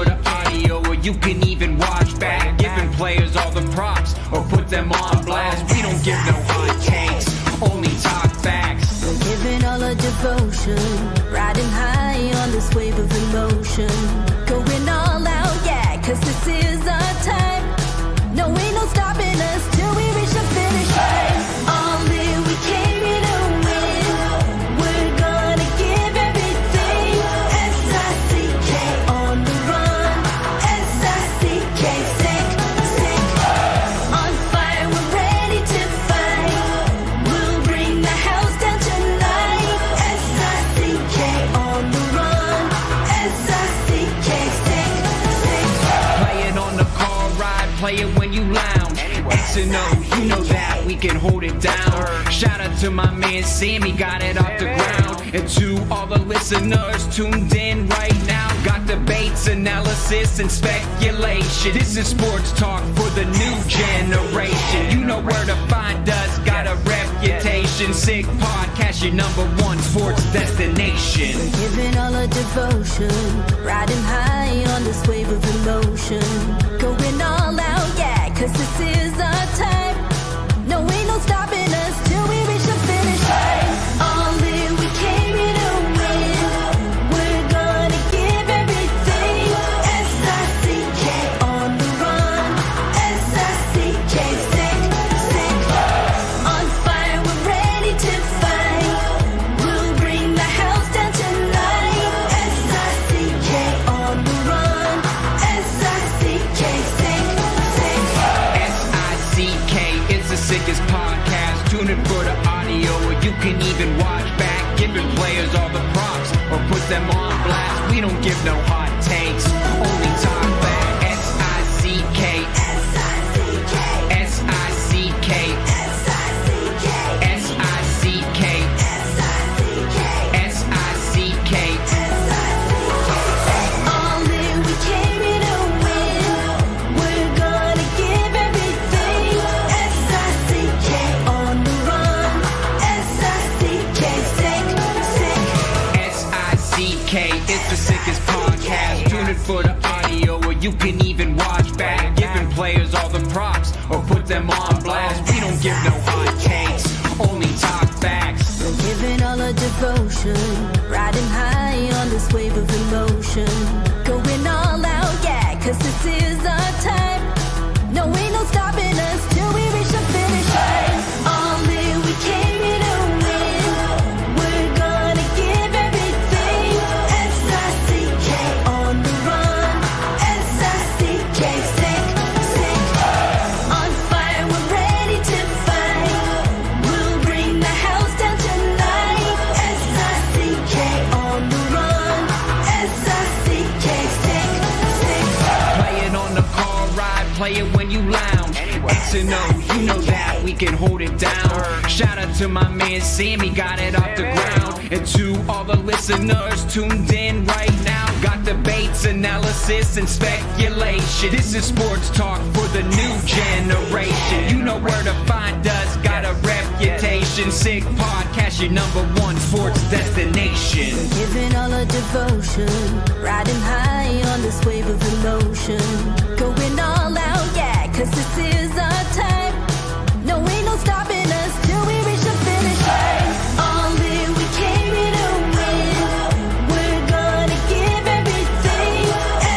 for the audio, or you can even watch back. Giving players all the props, or put them on blast. We don't give no hot takes, only talk facts. We're giving all our devotion, riding high on this wave of emotion. Going all out, yeah, cause this is our time. No, ain't no stopping us till we reach the finish line. All in, we came here to win. We're gonna give everything. S-I-C-K on the run. S-I-C-K, sick, sick. On fire, we're ready to fight. We'll bring the house down tonight. S-I-C-K on the run. S-I-C-K, sick, sick. Playing on the car ride, play it when you lounge. X and O, you know that we can hold it down. Shout out to my man Sammy, got it off the ground. And to all the listeners tuned in right now, got debates, analysis, and speculation. This is sports talk for the new generation. You know where to find us, got a reputation. Sick podcast, your #1 sports destination. We're giving all our devotion, riding high on this wave of emotion. Going all out, yeah, cause this is our time. No, ain't no stopping us till we reach the finish line. All in, we came here to win. We're gonna give everything. S-I-C-K on the run. S-I-C-K, sick, sick. On fire, we're ready to fight. We'll bring the house down tonight. S-I-C-K on the run. S-I-C-K, sick, sick. S-I-C-K, it's the sickest podcast. Tune in for the audio, or you can even watch back. Giving players all the props, or put them on blast. We don't give no hot takes, only talk back. S-I-C-K, S-I-C-K, S-I-C-K, S-I-C-K, S-I-C-K, S-I-C-K, S-I-C-K. All in, we came here to win. We're gonna give everything. S-I-C-K on the run. S-I-C-K, sick, sick. S-I-C-K, it's the sickest podcast. Tune in for the audio, or you can even watch back. Giving players all the props, or put them on blast. We don't give no hot takes, only talk facts. We're giving all our devotion, riding high on this wave of emotion. Going all out, yeah, cause this is our time. No, ain't no stopping us till we reach the finish line. All in, we came here to win. We're gonna give everything. S-I-C-K on the run. S-I-C-K, sick, sick. On fire, we're ready to fight. We'll bring the house down tonight. S-I-C-K on the run. S-I-C-K, sick, sick. Playing on the car ride, play it when you lounge. X and O, you know that we can hold it down. Shout out to my man Sammy, got it off the ground. And to all the listeners tuned in right now, got debates, analysis, and speculation. This is sports talk for the new generation. You know where to find us, got a reputation. Sick podcast, your #1 sports destination. We're giving all our devotion, riding high on this wave of emotion. Going all out, yeah, cause this is our time. No, ain't no stopping us till we reach the finish line. All in, we came here to win. We're gonna give everything.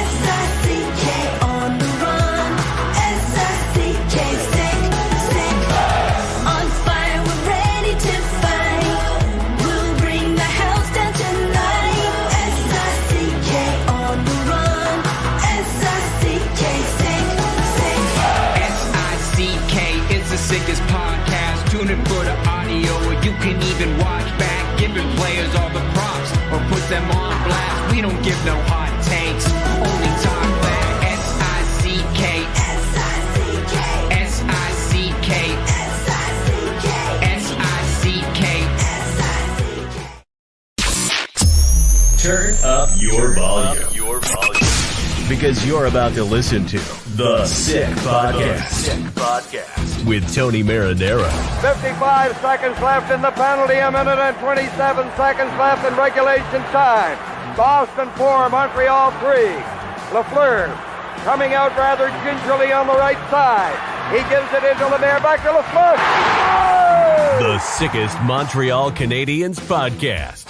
S-I-C-K on the run. S-I-C-K, sick, sick. On fire, we're ready to fight. We'll bring the house down tonight. S-I-C-K on the run. S-I-C-K, sick, sick. S-I-C-K, it's the sickest podcast. Tune in for the audio, or you can even watch back. Giving players all the props, or put them on blast. We don't give no hot takes, only talk back. S-I-C-K, S-I-C-K, S-I-C-K, S-I-C-K, S-I-C-K. S-I-C-K. Turn up your volume. Because you're about to listen to The Sick Podcast. With Tony Marinaro. 55 seconds left in the penalty, a minute and 27 seconds left in regulation time. Boston 4, Montreal 3. Lafleur coming out rather gingerly on the right side. He gives it into Lemieux, back to Lafleur. Oh! The sickest Montreal Canadiens podcast.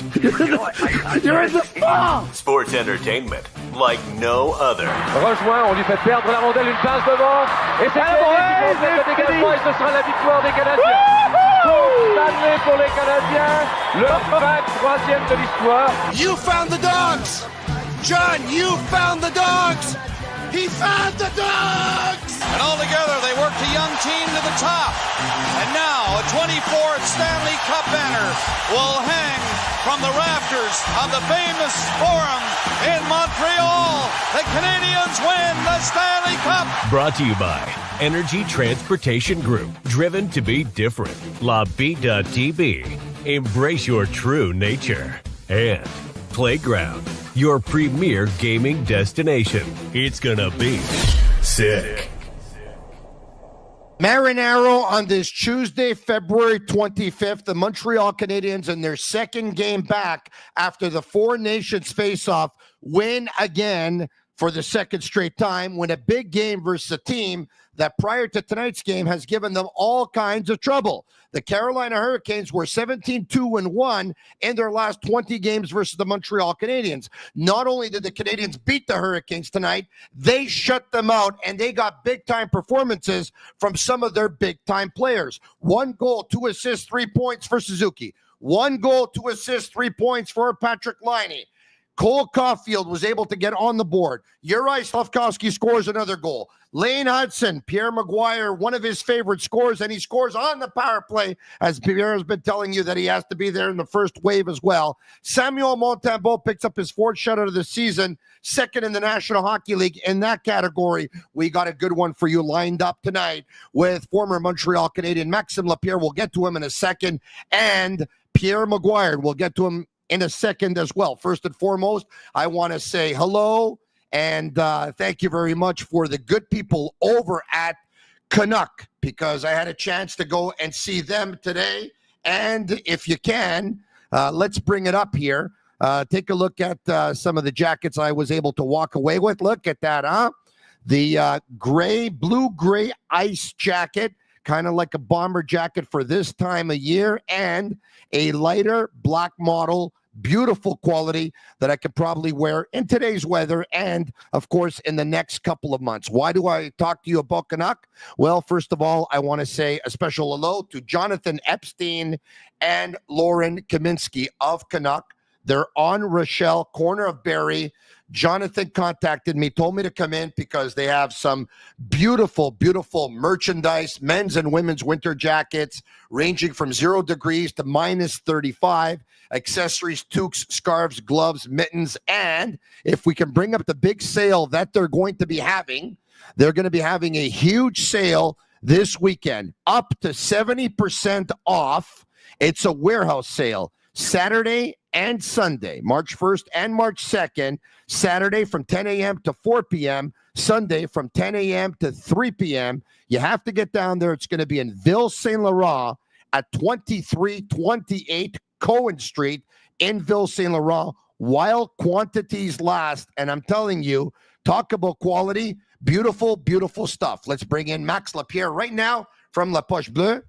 You're in the spot! Sports entertainment like no other. Rejoint, on lui fait perdre la rondelle, une passe devant. Et c'est le dégagement et ce sera la victoire des Canadiens. Stanley pour les Canadiens, le 23e de l'histoire. You found the dogs! John, you found the dogs! He found the dogs! And all together, they worked a young team to the top. And now, a 24th Stanley Cup banner will hang from the rafters of the famous Forum in Montreal. The Canadiens win the Stanley Cup! Brought to you by Energy Transportation Group. Driven to be different. Lapierre.Tibi. Embrace your true nature. And Playground, your premier gaming destination. It's gonna be sick. Marinaro on this Tuesday, February 25th, the Montreal Canadiens in their second game back after the Four Nations face-off win again for the second straight time, win a big game versus a team that prior to tonight's game has given them all kinds of trouble. The Carolina Hurricanes were 17-2-1 in their last 20 games versus the Montreal Canadiens. Not only did the Canadiens beat the Hurricanes tonight, they shut them out, and they got big-time performances from some of their big-time players. 1 goal, 2 assists, 3 points for Suzuki. 1 goal, 2 assists, 3 points for Patrik Laine. Cole Caulfield was able to get on the board. Juraj Slafkovsky scores another goal. Lane Hudson, Pierre McGuire, one of his favorite scores, and he scores on the power play, as Pierre has been telling you that he has to be there in the first wave as well. Samuel Montembeault picks up his 4th shutout of the season, second in the National Hockey League. In that category, we got a good one for you lined up tonight with former Montreal Canadian Maxim Lapierre. We'll get to him in a second, and Pierre McGuire. We'll get to him in a second as well. First and foremost, I want to say hello and thank you very much for the good people over at Kanuck, because I had a chance to go and see them today. And if you can, let's bring it up here. Take a look at some of the jackets I was able to walk away with. Look at that, huh? The blue-gray ice jacket, kind of like a bomber jacket for this time of year, and a lighter black model, beautiful quality that I could probably wear in today's weather and, of course, in the next couple of months. Why do I talk to you about Kanuck? Well, first of all, I want to say a special hello to Jonathan Epstein and Lauren Kaminsky of Kanuck. They're on Rochelle, corner of Barrie. Jonathan contacted me, told me to come in because they have some beautiful, beautiful merchandise, men's and women's winter jackets, ranging from 0 degrees to minus 35, accessories, toques, scarves, gloves, mittens, and if we can bring up the big sale that they're going to be having, they're going to be having a huge sale this weekend, up to 70% off. It's a warehouse sale, Saturday and Sunday, March 1st and March 2nd, Saturday from 10 a.m. to 4 p.m., Sunday from 10 a.m. to 3 p.m. You have to get down there. It's going to be in Ville Saint Laurent at 2328 Cohen Street in Ville Saint Laurent while quantities last. And I'm telling you, talk about quality, beautiful, beautiful stuff. Let's bring in Max Lapierre right now from La Poche Bleue.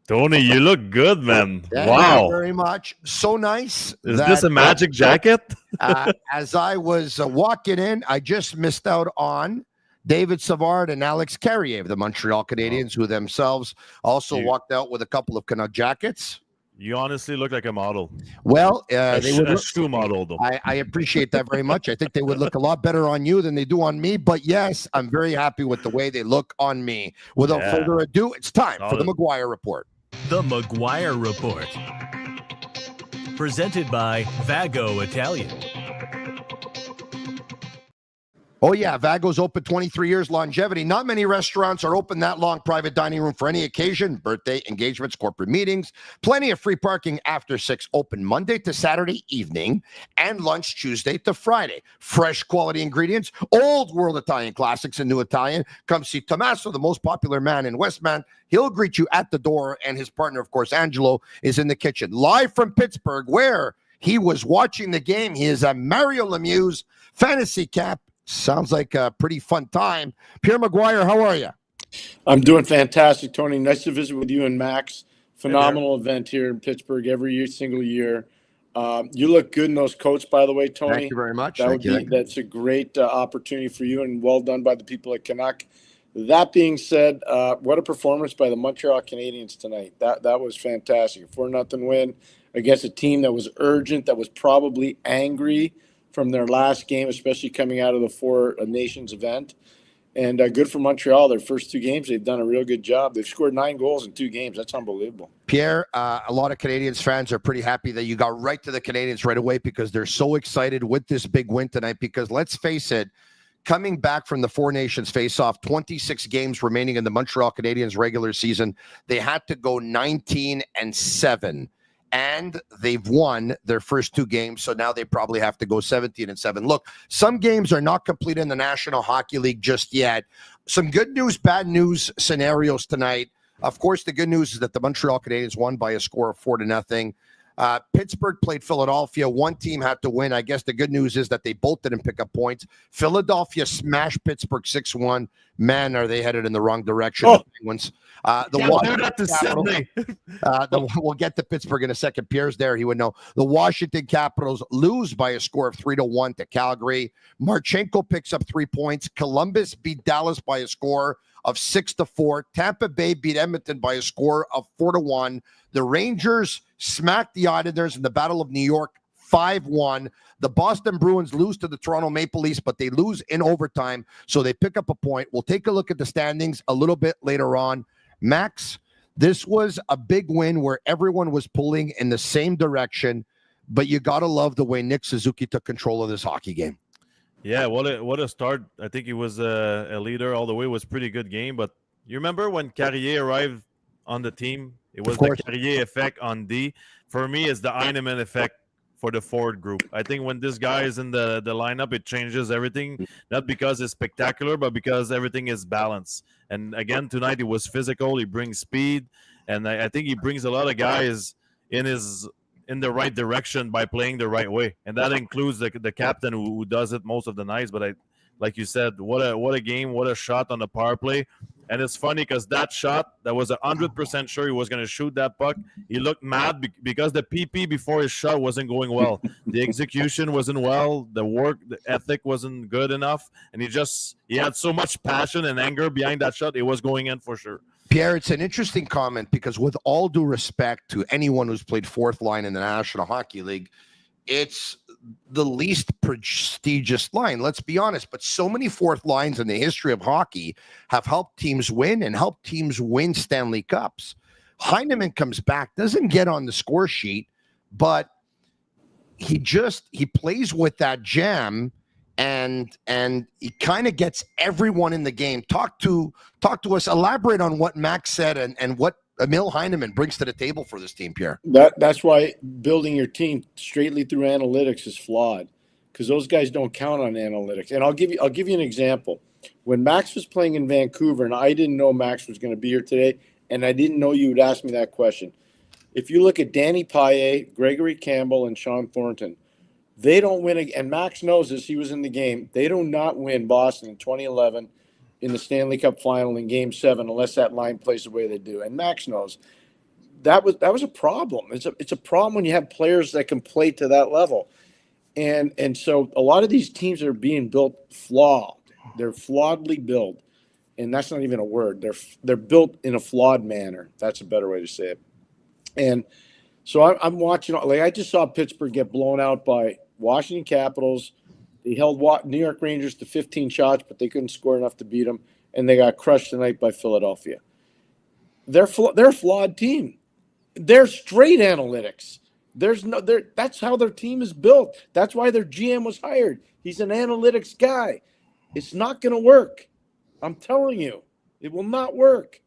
Tony, you look good, man. Thank wow. you very much. So nice. Is this a magic jacket? As I was walking in, I just missed out on David Savard and Alex Carrier of the Montreal Canadiens, who themselves also walked out with a couple of Canuck jackets. You honestly look like a model. Well, they would a shoe model, though. I appreciate that very much. I think they would look a lot better on you than they do on me. But yes, I'm very happy with the way they look on me. Without further ado, it's time for the McGuire Report. The McGuire Report. Presented by Vago Italian. Oh, yeah, Vago's open 23 years longevity. Not many restaurants are open that long. Private dining room for any occasion, birthday, engagements, corporate meetings. Plenty of free parking after 6. Open Monday to Saturday evening and lunch Tuesday to Friday. Fresh quality ingredients, old world Italian classics and new Italian. Come see Tommaso, the most popular man in Westmount. He'll greet you at the door, and his partner, of course, Angelo, is in the kitchen. Live from Pittsburgh, where He was watching the game. He is a Mario Lemieux fantasy cap. Sounds like a pretty fun time. Pierre McGuire, how are you? I'm doing fantastic, Tony. Nice to visit with you and Max. Phenomenal event here in Pittsburgh single year. You look good in those coats, by the way, Tony. Thank you very much. That's a great opportunity for you, and well done by the people at Kanuck. That being said, what a performance by the Montreal Canadiens tonight. That was fantastic. 4-0 win against a team that was urgent, that was probably angry from their last game, especially coming out of the Four Nations event. And good for Montreal. Their first 2 games, they've done a real good job. They've scored 9 goals in 2 games. That's unbelievable. Pierre, a lot of Canadiens fans are pretty happy that you got right to the Canadiens right away because they're so excited with this big win tonight. Because let's face it, coming back from the Four Nations face-off, 26 games remaining in the Montreal Canadiens regular season, they had to go 19-7. And they've won their first 2 games, so now they probably have to go 17-7. Look, some games are not complete in the National Hockey League just yet. Some good news, bad news scenarios tonight. Of course, the good news is that the Montreal Canadiens won by a score of 4-0. Pittsburgh played Philadelphia. One team had to win. I guess the good news is that they both didn't pick up points. Philadelphia smashed Pittsburgh 6-1. Man, are they headed in the wrong direction? The Penguins. We'll get to Pittsburgh in a second. Pierre's there. He would know. The Washington Capitals lose by a score of 3-1 to Calgary. Marchenko picks up 3 points. Columbus beat Dallas by a score of 6-4. Tampa Bay beat Edmonton by a score of 4-1. The Rangers smacked the Islanders in the Battle of New York 5-1. The Boston Bruins lose to the Toronto Maple Leafs, but they lose in overtime, so they pick up a point. We'll take a look at the standings a little bit later on. Max, this was a big win where everyone was pulling in the same direction, but you got to love the way Nick Suzuki took control of this hockey game. Yeah, what a start. I think he was a leader all the way. It was a pretty good game, but you remember when Carrier arrived on the team? It was the Carrier effect on D. For me, it's the Heineman effect for the forward group. I think when this guy is in the lineup, it changes everything. Not because it's spectacular, but because everything is balanced. And again, tonight he was physical. He brings speed, and I think he brings a lot of guys in the right direction by playing the right way. And that includes the captain who does it most of the nights. But like you said, what a game, what a shot on the power play. And it's funny because that shot, that was 100% sure he was going to shoot that puck. He looked mad because the PP before his shot wasn't going well. The execution wasn't well. The ethic wasn't good enough. And he had so much passion and anger behind that shot. It was going in for sure. Pierre, it's an interesting comment because with all due respect to anyone who's played fourth line in the National Hockey League, it's the least prestigious line, let's be honest. But so many fourth lines in the history of hockey have helped teams win and helped teams win Stanley Cups. Heineman comes back, doesn't get on the score sheet, but he plays with that jam and he kind of gets everyone in the game. Talk to us, elaborate on what Max said and what Emil Heineman brings to the table for this team, Pierre. That's why building your team straightly through analytics is flawed, because those guys don't count on analytics. And I'll give you an example. When Max was playing in Vancouver, and I didn't know Max was going to be here today, and I didn't know you would ask me that question. If you look at Danny Paillet, Gregory Campbell, and Sean Thornton, they don't win. And Max knows this. He was in the game. They do not win Boston in 2011 in the Stanley Cup final in Game 7 unless that line plays the way they do. And Max knows that was a problem. It's a problem when you have players that can play to that level. And so a lot of these teams are being built flawed. They're flawedly built. And that's not even a word. They're built in a flawed manner. That's a better way to say it. And so I'm watching, like I just saw Pittsburgh get blown out by Washington Capitals. They held New York Rangers to 15 shots, but they couldn't score enough to beat them, and they got crushed tonight by Philadelphia. They're a flawed team. They're straight analytics. That's how their team is built. That's why their GM was hired. He's an analytics guy. It's not going to work. I'm telling you, it will not work.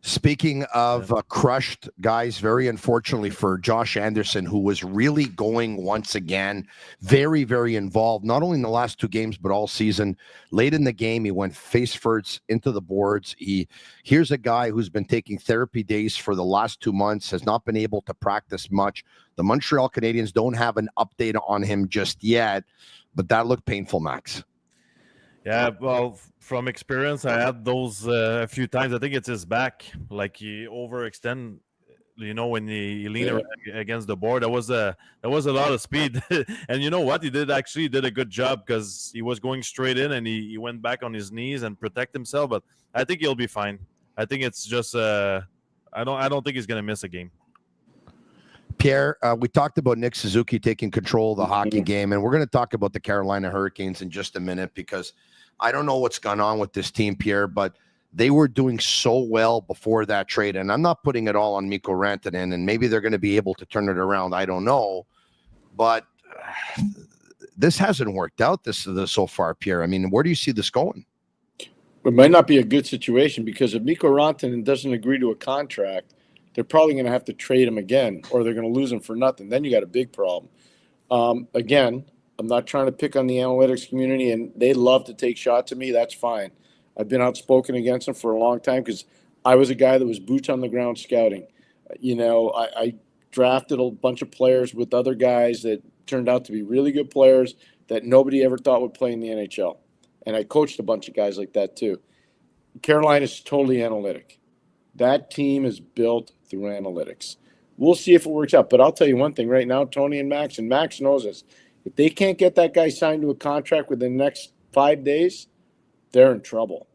Speaking of crushed guys, very unfortunately for Josh Anderson, who was really going once again, very, very involved, not only in the last 2 games, but all season. Late in the game, he went face first into the boards. Here's a guy who's been taking therapy days for the last 2 months, has not been able to practice much. The Montreal Canadiens don't have an update on him just yet, but that looked painful, Max. Yeah, well, from experience, I had those a few times. I think it's his back, like he overextend. When he leaned against the board, that was a lot of speed. And you know what? He did a good job because he was going straight in and he went back on his knees and protect himself. But I think he'll be fine. I think it's just I don't think he's gonna miss a game. Pierre, we talked about Nick Suzuki taking control of the hockey game, and we're going to talk about the Carolina Hurricanes in just a minute because I don't know what's gone on with this team, Pierre, but they were doing so well before that trade, and I'm not putting it all on Mikko Rantanen, and maybe they're going to be able to turn it around. I don't know, but this hasn't worked out this so far, Pierre. I mean, where do you see this going? It might not be a good situation because if Mikko Rantanen doesn't agree to a contract, they're probably going to have to trade him again, or they're going to lose him for nothing. Then you got a big problem. Again, I'm not trying to pick on the analytics community, and they love to take shots at me. That's fine. I've been outspoken against them for a long time because I was a guy that was boots on the ground scouting. I drafted a bunch of players with other guys that turned out to be really good players that nobody ever thought would play in the NHL. And I coached a bunch of guys like that too. Carolina is totally analytic. That team is built through analytics. We'll see if it works out. But I'll tell you one thing right now, Tony and Max knows this. If they can't get that guy signed to a contract within the next 5 days, they're in trouble.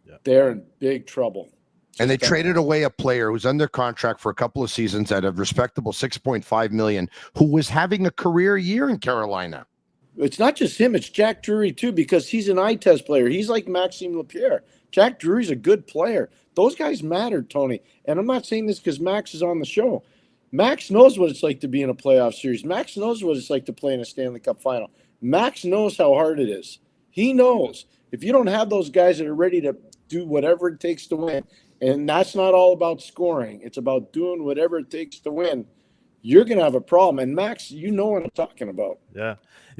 Yeah. They're in big trouble. And they traded away a player who's under contract for a couple of seasons at a respectable $6.5 million, who was having a career year in Carolina. It's not just him. It's Jack Drury, too, because he's an eye test player. He's like Maxim Lapierre. Jack Drury's a good player. Those guys mattered, Tony. And I'm not saying this because Max is on the show. Max knows what it's like to be in a playoff series. Max knows what it's like to play in a Stanley Cup final. Max knows how hard it is. He knows. If you don't have those guys that are ready to do whatever it takes to win, and that's not all about scoring, it's about doing whatever it takes to win, you're going to have a problem. And Max, you know what I'm talking about. Yeah,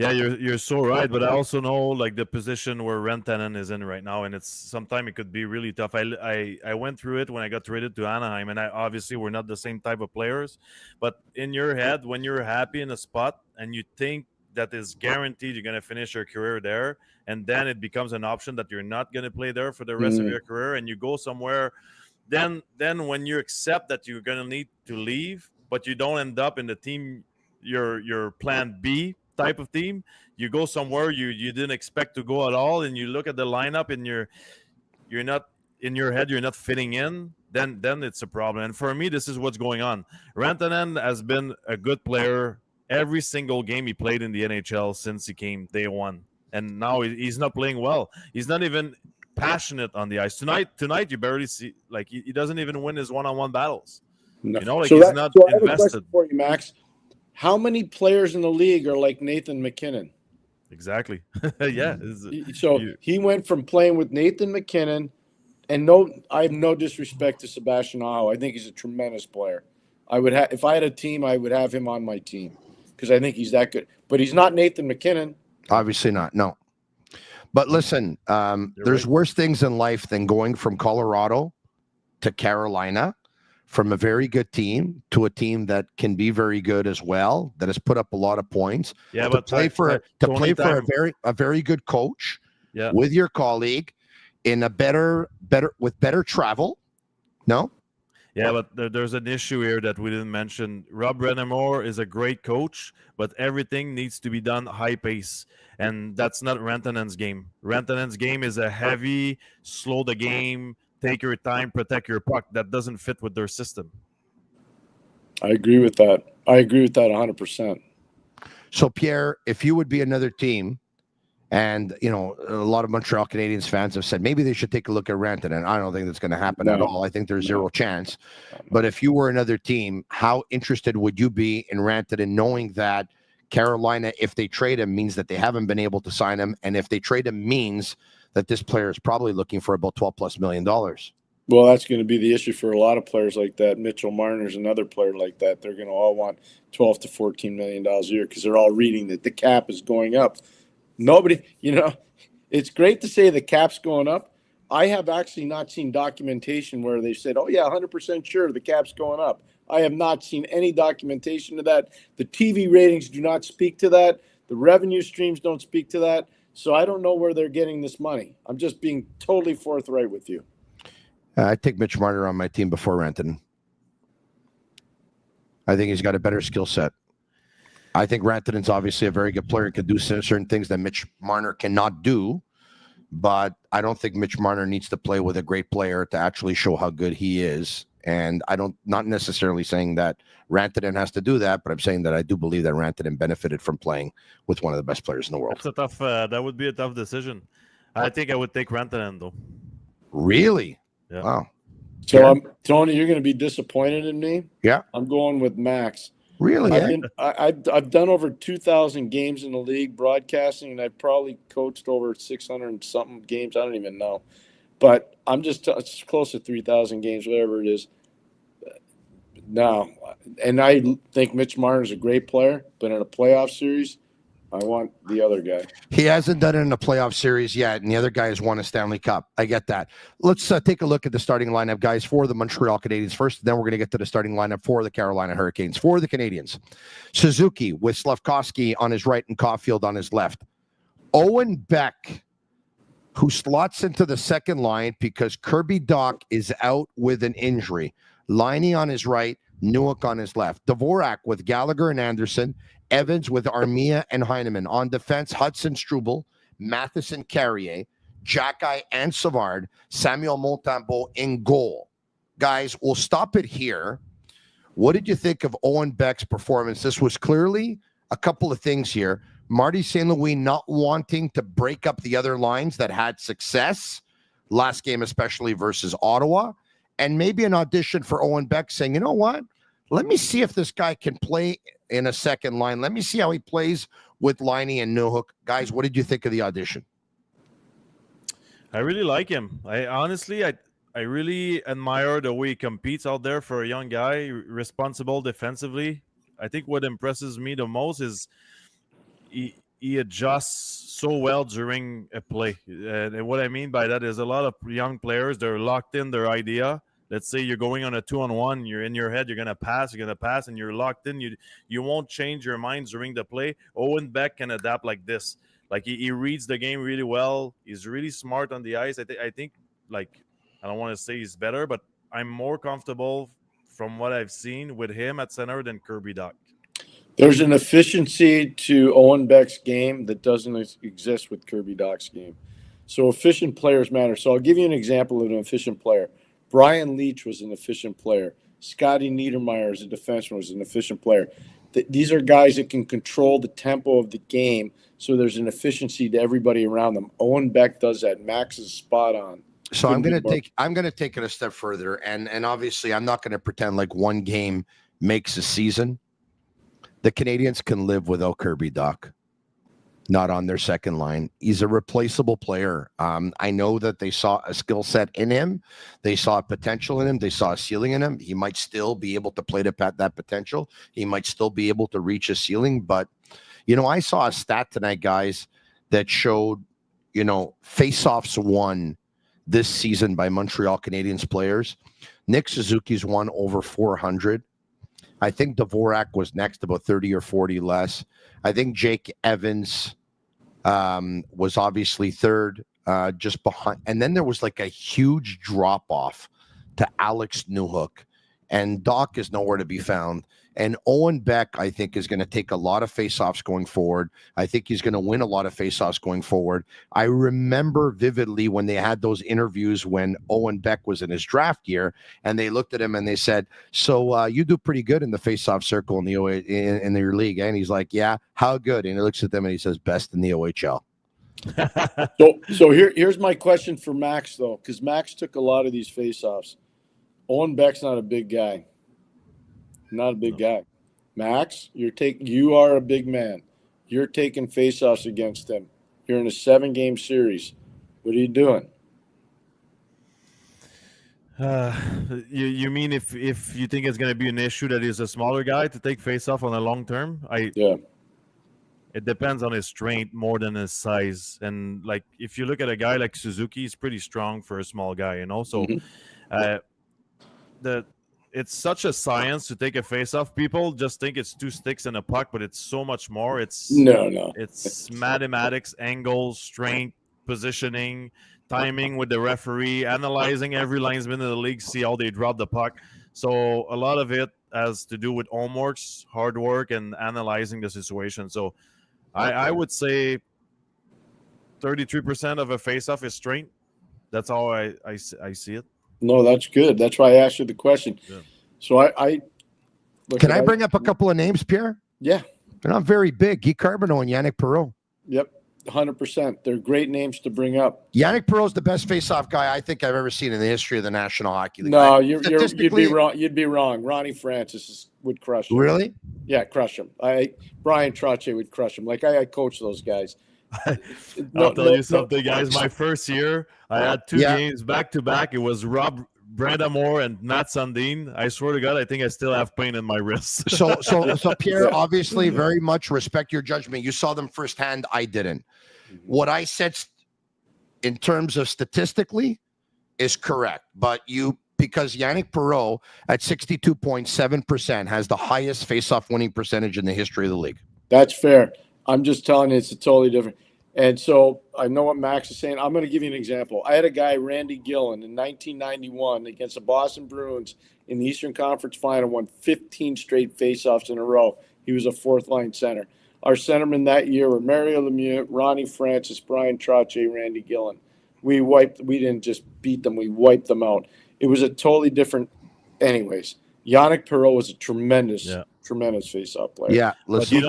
you're so right. But I also know like the position where Rantanen is in right now, and it's sometimes it could be really tough. I went through it when I got traded to Anaheim, and obviously we're not the same type of players. But in your head, when you're happy in a spot and you think that is guaranteed you're going to finish your career there, and then it becomes an option that you're not going to play there for the rest of your career, and you go somewhere, then when you accept that you're going to need to leave, but you don't end up in the team, your plan B type of team, you go somewhere you didn't expect to go at all, and you look at the lineup and you're not in your head, you're not fitting in, then it's a problem. And for me, this is what's going on. Rantanen has been a good player every single game he played in the NHL since he came day one, and now he's not playing well. He's not even passionate on the ice. Tonight you barely see, like, he doesn't even win his one-on-one battles. No. He's not I have invested. a question for you, Max. How many players in the league are like Nathan MacKinnon? Exactly. Yeah. So he went from playing with Nathan MacKinnon, and I have no disrespect to Sebastian Aho. I think he's a tremendous player. If I had a team, I would have him on my team because I think he's that good. But he's not Nathan MacKinnon. Obviously not. No. But listen, there's worse things in life than going from Colorado to Carolina, from a very good team to a team that can be very good as well, that has put up a lot of points. Yeah, to but play for a very good coach, with your colleague in with better travel. No. Yeah, but there's an issue here that we didn't mention. Rob Rennemore is a great coach, but everything needs to be done high pace, and that's not Rantanen's game. Rantanen's game is a heavy, slow the game, take your time, protect your puck. That doesn't fit with their system. I agree with that. 100%. So, Pierre, if you would be another team, and, a lot of Montreal Canadiens fans have said maybe they should take a look at Rantanen. I don't think that's going to happen at all. I think there's zero chance. But if you were another team, how interested would you be in Rantanen, knowing that Carolina, if they trade him, means that they haven't been able to sign him, and if they trade him, means that this player is probably looking for about $12+ million? Well, that's going to be the issue for a lot of players like that. Mitchell Marner's another player like that. They're going to all want $12 to $14 million a year because they're all reading that the cap is going up. Nobody, it's great to say the cap's going up. I have actually not seen documentation where they said, oh, yeah, 100% sure the cap's going up. I have not seen any documentation of that. The TV ratings do not speak to that. The revenue streams don't speak to that. So I don't know where they're getting this money. I'm just being totally forthright with you. I'd take Mitch Marner on my team before Rantanen. I think he's got a better skill set. I think Rantanen's obviously a very good player. He can do certain things that Mitch Marner cannot do. But I don't think Mitch Marner needs to play with a great player to actually show how good he is. And not necessarily saying that Rantanen has to do that, but I'm saying that I do believe that Rantanen benefited from playing with one of the best players in the world. That's a tough. That would be a tough decision. I think I would take Rantanen though. Really? Yeah. Wow. So, Tony, you're going to be disappointed in me. Yeah. I'm going with Max. Really? I've done over 2,000 games in the league broadcasting, and I've probably coached over 600 and something games. I don't even know. But I'm just it's close to 3,000 games, whatever it is. Now, and I think Mitch Marner is a great player, but in a playoff series, I want the other guy. He hasn't done it in a playoff series yet, and the other guy has won a Stanley Cup. I get that. Let's take a look at the starting lineup, guys, for the Montreal Canadiens first. Then we're going to get to the starting lineup for the Carolina Hurricanes. For the Canadiens, Suzuki with Slafkovsky on his right and Caulfield on his left. Owen Beck, who slots into the second line because Kirby Dach is out with an injury. Laine on his right, Newick on his left. Dvorak with Gallagher and Anderson. Evans with Armia and Heineman. On defense, Hudson Struble, Matheson Carrier, Xhekaj and Savard, Samuel Montembeault in goal. Guys, we'll stop it here. What did you think of Owen Beck's performance? This was clearly a couple of things here. Marty St. Louis not wanting to break up the other lines that had success, last game especially versus Ottawa, and maybe an audition for Owen Beck saying, you know what? Let me see if this guy can play in a second line. Let me see how he plays with Laine and Newhook. Guys, what did you think of the audition? I really like him. I really admire the way he competes out there for a young guy, responsible defensively. I think what impresses me the most is he adjusts so well during a play. And what I mean by that is a lot of young players, they're locked in their idea. Let's say you're going on a 2-on-1, you're in your head, you're going to pass, and you're locked in. You won't change your mind during the play. Owen Beck can adapt like this. Like, he reads the game really well. He's really smart on the ice. I think, like, I don't want to say he's better, but I'm more comfortable from what I've seen with him at center than Kirby Dach. There's an efficiency to Owen Beck's game that doesn't exist with Kirby Dach's game. So efficient players matter. So I'll give you an example of an efficient player. Brian Leetch was an efficient player. Scotty Niedermayer as a defenseman was an efficient player. These are guys that can control the tempo of the game, so there's an efficiency to everybody around them. Owen Beck does that. Max is spot on. So I'm going to take it a step further, and obviously I'm not going to pretend like one game makes a season. The Canadiens can live without Kirby Dach. Not on their second line. He's a replaceable player. I know that they saw a skill set in him. They saw a potential in him. They saw a ceiling in him. He might still be able to play to that potential. He might still be able to reach a ceiling. But, I saw a stat tonight, guys, that showed, face-offs won this season by Montreal Canadiens players. Nick Suzuki's won over 400. I think Dvorak was next, about 30 or 40 less. I think Jake Evans was obviously third, just behind. And then there was like a huge drop-off to Alex Newhook. And Dach is nowhere to be found. And Owen Beck, I think, is going to take a lot of faceoffs going forward. I think he's going to win a lot of faceoffs going forward. I remember vividly when they had those interviews when Owen Beck was in his draft year, and they looked at him and they said, so you do pretty good in the faceoff circle in your league. And he's like, yeah, how good? And he looks at them and he says, best in the OHL. So here's my question for Max, though, because Max took a lot of these faceoffs. Owen Beck's not a big guy. Not a big guy. Max, you are a big man. You're taking faceoffs against him. You're in a 7-game series. What are you doing? You mean if you think it's going to be an issue that he's a smaller guy to take face-off on a long term? It depends on his strength more than his size. And like if you look at a guy like Suzuki, he's pretty strong for a small guy, you know. So it's such a science to take a face-off. People just think it's 2 sticks and a puck, but it's so much more. It's mathematics, angles, strength, positioning, timing with the referee, analyzing every linesman in the league, see how they drop the puck. So a lot of it has to do with homeworks, hard work, and analyzing the situation. So I would say 33% of a face-off is strength. That's how I see it. No, that's good. That's why I asked you the question. Yeah. So I can I bring up a couple of names, Pierre? Yeah. They're not very big. Guy Carbonneau and Yannick Perreault. Yep. 100%. They're great names to bring up. Yannick Perreault's the best face-off guy I think I've ever seen in the history of the National Hockey League. No, you'd be wrong. You'd be wrong. Ronnie Francis would crush him. Really? Yeah, crush him. Brian Trottier would crush him. Like I coach those guys. I'll tell you something, guys. My first year, I had 2 games back to back. It was Rob Brandamore and Matt Sundin. I swear to God, I think I still have pain in my wrists. So Pierre, obviously, very much respect your judgment. You saw them firsthand. I didn't. What I said in terms of statistically is correct, but because Yannick Perreault at 62.7% has the highest face-off winning percentage in the history of the league. That's fair. I'm just telling you, it's a totally different. And so I know what Max is saying. I'm going to give you an example. I had a guy, Randy Gillen, in 1991 against the Boston Bruins in the Eastern Conference Final, won 15 straight faceoffs in a row. He was a fourth-line center. Our centermen that year were Mario Lemieux, Ronnie Francis, Brian Trottier, Randy Gillen. We didn't just beat them, we wiped them out. It was a totally different. Anyways, Yannick Perreault was a tremendous face-off player. Yeah, listen.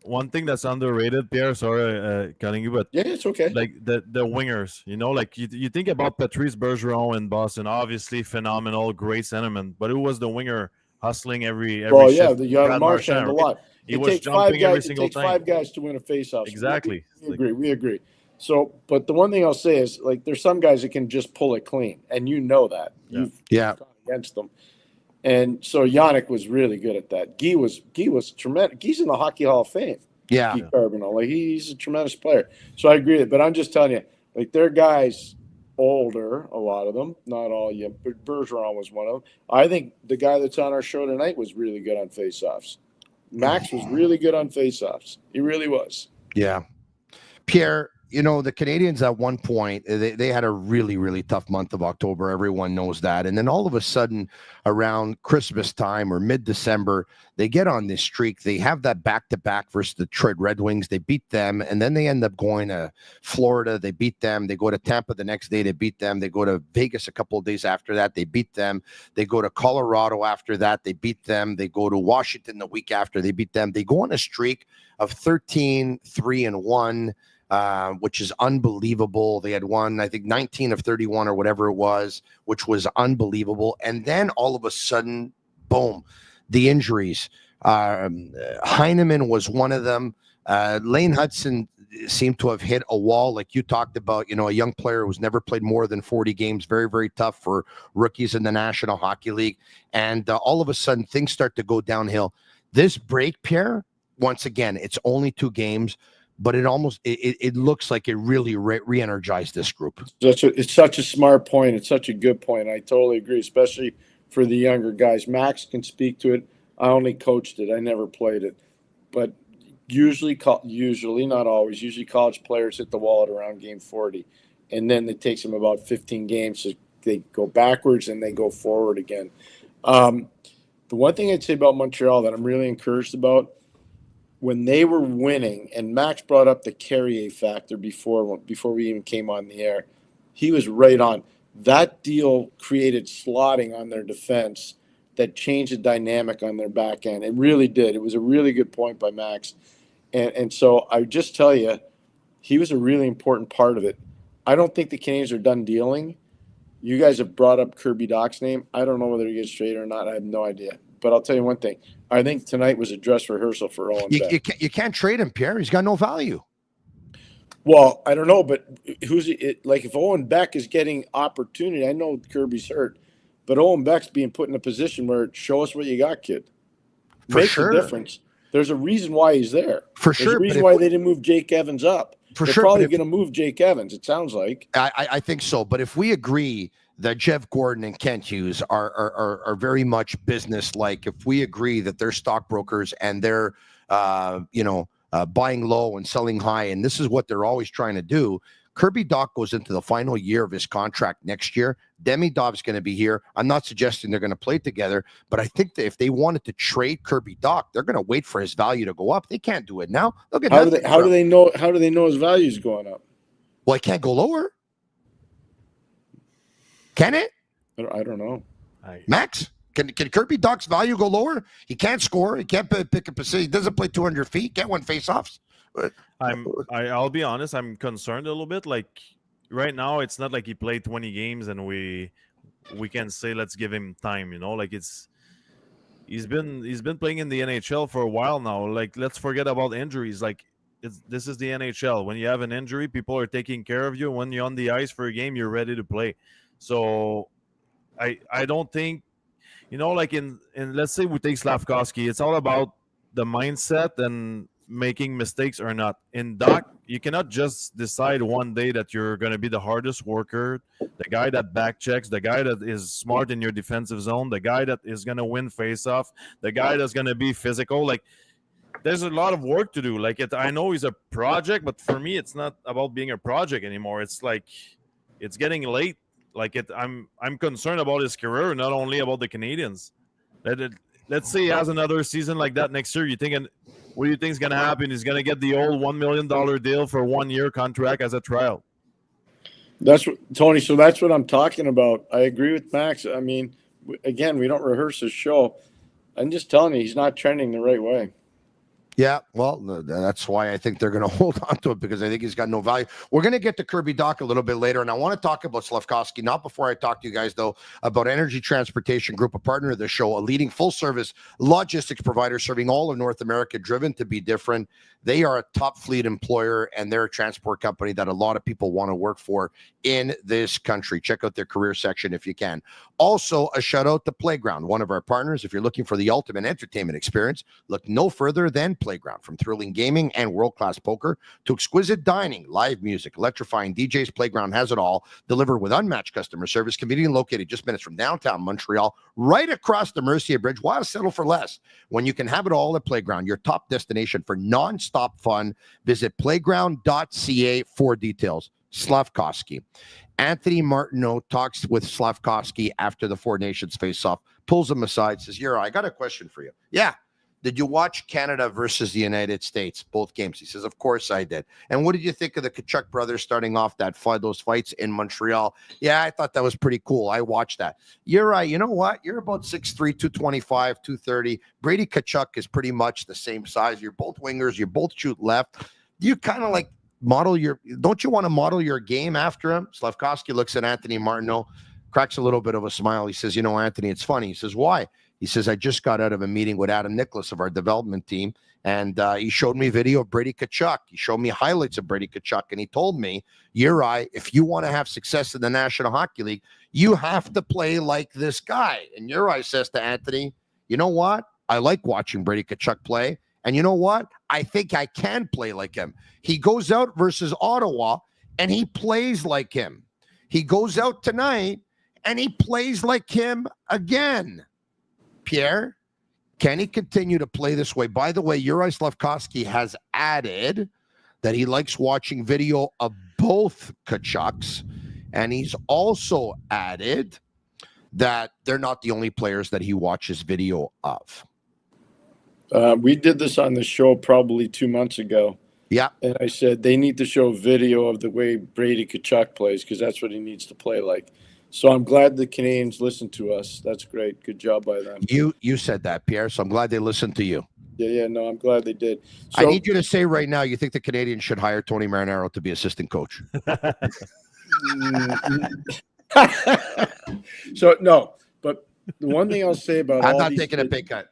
One thing that's underrated, Pierre. Sorry, cutting you, but yeah, it's okay. Like the wingers, like you think about Patrice Bergeron in Boston, obviously phenomenal, great sentiment. But who was the winger hustling every shift? The young Marchand a lot. He was jumping every single time. It takes 5 guys to win a face-off. Exactly. We agree. So, but the one thing I'll say is, like, there's some guys that can just pull it clean, and you know that. You've gone against them. And so Yannick was really good at that. Guy was tremendous. Guy's in the Hockey Hall of Fame. Yeah. Guy Carbonneau. Like, he's a tremendous player. So I agree with it. But I'm just telling you, like, they're guys older, a lot of them, not all yet, but Bergeron was one of them. I think the guy that's on our show tonight was really good on faceoffs. Max was really good on faceoffs. He really was. Yeah. Pierre, the Canadiens at one point, they had a really, really tough month of October. Everyone knows that. And then all of a sudden, around Christmas time or mid-December, they get on this streak. They have that back-to-back versus the Detroit Red Wings. They beat them, and then they end up going to Florida. They beat them. They go to Tampa the next day. They beat them. They go to Vegas a couple of days after that. They beat them. They go to Colorado after that. They beat them. They go to Washington the week after. They beat them. They go on a streak of 13-3-1. Which is unbelievable. They had won, I think, 19 of 31 or whatever it was, which was unbelievable. And then all of a sudden, boom, the injuries. Heineman was one of them. Lane Hudson seemed to have hit a wall, like you talked about, a young player who's never played more than 40 games. Very, very tough for rookies in the National Hockey League. And all of a sudden, things start to go downhill. This break, Pierre, once again, it's only 2 games. But it looks like it really re-energized this group. It's such a smart point. It's such a good point. I totally agree, especially for the younger guys. Max can speak to it. I only coached it. I never played it. But usually, not always, usually college players hit the wall at around game 40. And then it takes them about 15 games. So they go backwards and they go forward again. The one thing I'd say about Montreal that I'm really encouraged about, when they were winning, and Max brought up the Carrier factor before we even came on the air, he was right on. That deal created slotting on their defense that changed the dynamic on their back end. It really did. It was a really good point by Max. And so I just tell you, he was a really important part of it. I don't think the Canadiens are done dealing. You guys have brought up Kirby Dach's name. I don't know whether he gets traded or not. I have no idea. But I'll tell you one thing. I think tonight was a dress rehearsal for Owen Beck. You can't trade him, Pierre. He's got no value. Well, I don't know, but who's it? Like if Owen Beck is getting opportunity, I know Kirby's hurt, but Owen Beck's being put in a position where show us what you got, kid. Makes a difference. There's a reason why he's there. There's a reason why they didn't move Jake Evans up. They're probably going to move Jake Evans, it sounds like. I think so. But if we agree that Jeff Gordon and Kent Hughes are very much business-like, if we agree that they're stockbrokers and they're, buying low and selling high, and this is what they're always trying to do, Kirby Dach goes into the final year of his contract next year. Demidov's going to be here. I'm not suggesting they're going to play together, but I think that if they wanted to trade Kirby Dach, they're going to wait for his value to go up. They can't do it now. They'll get how do they know his value is going up? Well, it can't go lower. Can it? I don't know. Max? Can Kirby Dach's value go lower? He can't score. He can't pick up a city. He doesn't play 200 feet. Can't win faceoffs. I'll be honest. I'm concerned a little bit. Like right now, it's not like he played 20 games and we can say let's give him time. Like he's been playing in the NHL for a while now. Like let's forget about injuries. Like this is the NHL. When you have an injury, people are taking care of you. When you're on the ice for a game, you're ready to play. So I don't think. Like in let's say we take Slafkovsky, it's all about the mindset and making mistakes or not. In Dach, you cannot just decide one day that you're going to be the hardest worker, the guy that back checks, the guy that is smart in your defensive zone, the guy that is going to win faceoff, the guy that's going to be physical. Like there's a lot of work to do. Like I know he's a project, but for me, it's not about being a project anymore. It's like it's getting late. I'm concerned about his career, not only about the Canadiens. Let's say he has another season like that next year. What do you think is going to happen? He's going to get the old $1 million deal for 1 year contract as a trial. That's what, Tony. So that's what I'm talking about. I agree with Max. I mean, again, we don't rehearse his show. I'm just telling you, he's not trending the right way. Yeah, well, that's why I think they're going to hold on to it, because I think he's got no value. We're going to get to Kirby Dach a little bit later, and I want to talk about Slafkovsky, not before I talk to you guys, though, about Energy Transportation Group, a partner of the show, a leading full-service logistics provider serving all of North America, driven to be different. They are a top fleet employer, and they're a transport company that a lot of people want to work for in this country. Check out their career section if you can. Also, a shout-out to Playground, one of our partners. If you're looking for the ultimate entertainment experience, look no further than Playground. From thrilling gaming and world-class poker to exquisite dining, live music, electrifying DJs, Playground has it all, delivered with unmatched customer service, conveniently located just minutes from downtown Montreal, right across the Mercier Bridge. Why settle for less when you can have it all at Playground, your top destination for non-stop fun? Visit playground.ca for details. Slafkovsky. Anthony Martineau talks with Slafkovsky after the Four Nations face-off, pulls him aside, says, Juraj, I got a question for you. Yeah. Did you watch Canada versus the United States, both games? He says, of course I did. And what did you think of the Kanuck brothers starting off those fights in Montreal? Yeah, I thought that was pretty cool. I watched that. You're right. You know what? You're about 6'3", 225, 230. Brady Kanuck is pretty much the same size. You're both wingers. You both shoot left. You kind of like don't you want to model your game after him? Slafkovsky looks at Anthony Martineau, cracks a little bit of a smile. He says, Anthony, it's funny. He says, why? He says, I just got out of a meeting with Adam Nicholas of our development team, and he showed me video of Brady Kanuck. He showed me highlights of Brady Kanuck, and he told me, Juraj, if you want to have success in the National Hockey League, you have to play like this guy. And Juraj says to Anthony, you know what? I like watching Brady Kanuck play, and you know what? I think I can play like him. He goes out versus Ottawa, and he plays like him. He goes out tonight, and he plays like him again. Pierre, can he continue to play this way? By the way, Juraj Slafkovsky has added that he likes watching video of both Kanucks, and he's also added that they're not the only players that he watches video of. We did this on the show probably 2 months ago. Yeah. And I said they need to show video of the way Brady Kanuck plays, because that's what he needs to play like. So I'm glad the Canadiens listened to us. That's great. Good job by them. You said that, Pierre, so I'm glad they listened to you. Yeah, no, I'm glad they did. So, I need you to say right now you think the Canadiens should hire Tony Marinaro to be assistant coach. So, no. But the one thing I'll say about I'm not taking a pay cut.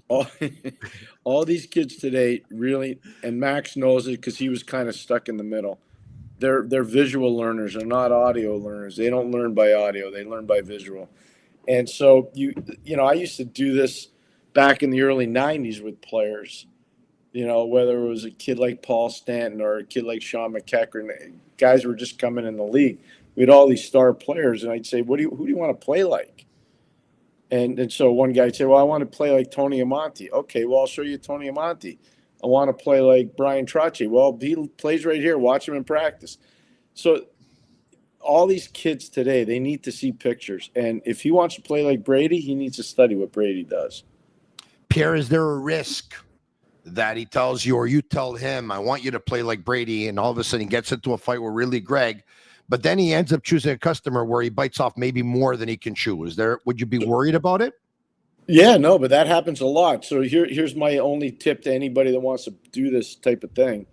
all these kids today really, and Max knows it because he was kind of stuck in the middle. They're visual learners. They're not audio learners. They don't learn by audio. They learn by visual. And so you know, I used to do this back in the early 90s with players, you know, whether it was a kid like Paul Stanton or a kid like Sean McEachern, guys were just coming in the league. We had all these star players, and I'd say, who do you want to play like? And so one guy would say, well, I want to play like Tony Amonte. Okay, well, I'll show you Tony Amonte. I want to play like Brian Trottier. Well, he plays right here. Watch him in practice. So all these kids today, they need to see pictures. And if he wants to play like Brady, he needs to study what Brady does. Pierre, is there a risk that he tells you or you tell him, I want you to play like Brady, and all of a sudden he gets into a fight with really Greg, but then he ends up choosing a customer where he bites off maybe more than he can chew? Would you be worried about it? Yeah, no, but that happens a lot. So here's my only tip to anybody that wants to do this type of thing.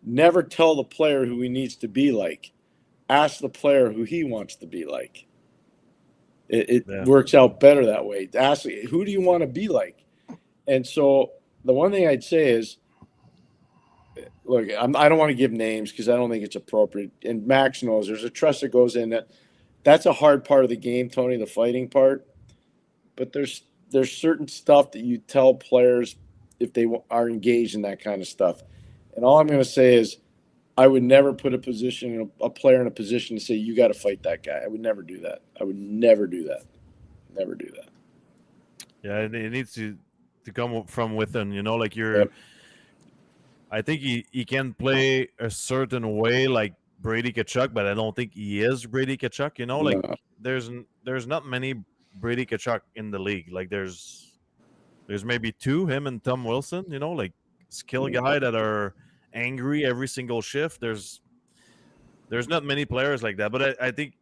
Never tell the player who he needs to be like. Ask the player who he wants to be like. It works out better that way. Ask, who do you want to be like? And so the one thing I'd say is, look, I don't want to give names because I don't think it's appropriate. And Max knows there's a trust that goes in that. That's a hard part of the game, Tony, the fighting part. But there's certain stuff that you tell players if they are engaged in that kind of stuff. And all I'm going to say is I would never put a player in a position to say, you got to fight that guy. I would never do that. I would never do that. Never do that. Yeah, it needs to come from within, you know, like you're. Yep. I think he can play a certain way like Brady Tkachuk, but I don't think he is Brady Tkachuk, you know, like there's not many Brady Tkachuk in the league. Like there's maybe two, him and Tom Wilson, you know, like skill guy that are angry every single shift. There's not many players like that, but I think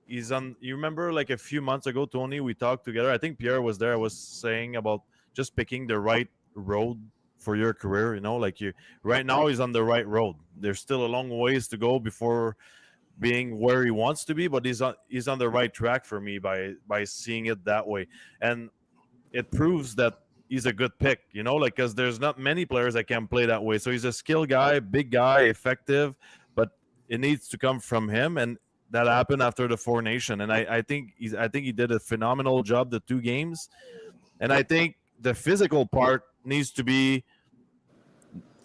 he's on. You remember like a few months ago, Tony, we talked together. I think Pierre was there. I was saying about just picking the right road for your career, you know, like right now he's on the right road. There's still a long ways to go before being where he wants to be, but he's on the right track for me by seeing it that way. And it proves that he's a good pick, you know, like, because there's not many players that can play that way. So he's a skill guy, big guy, effective, but it needs to come from him. And that happened after the Four Nation. And I think he did a phenomenal job the 2 games. And I think the physical part needs to be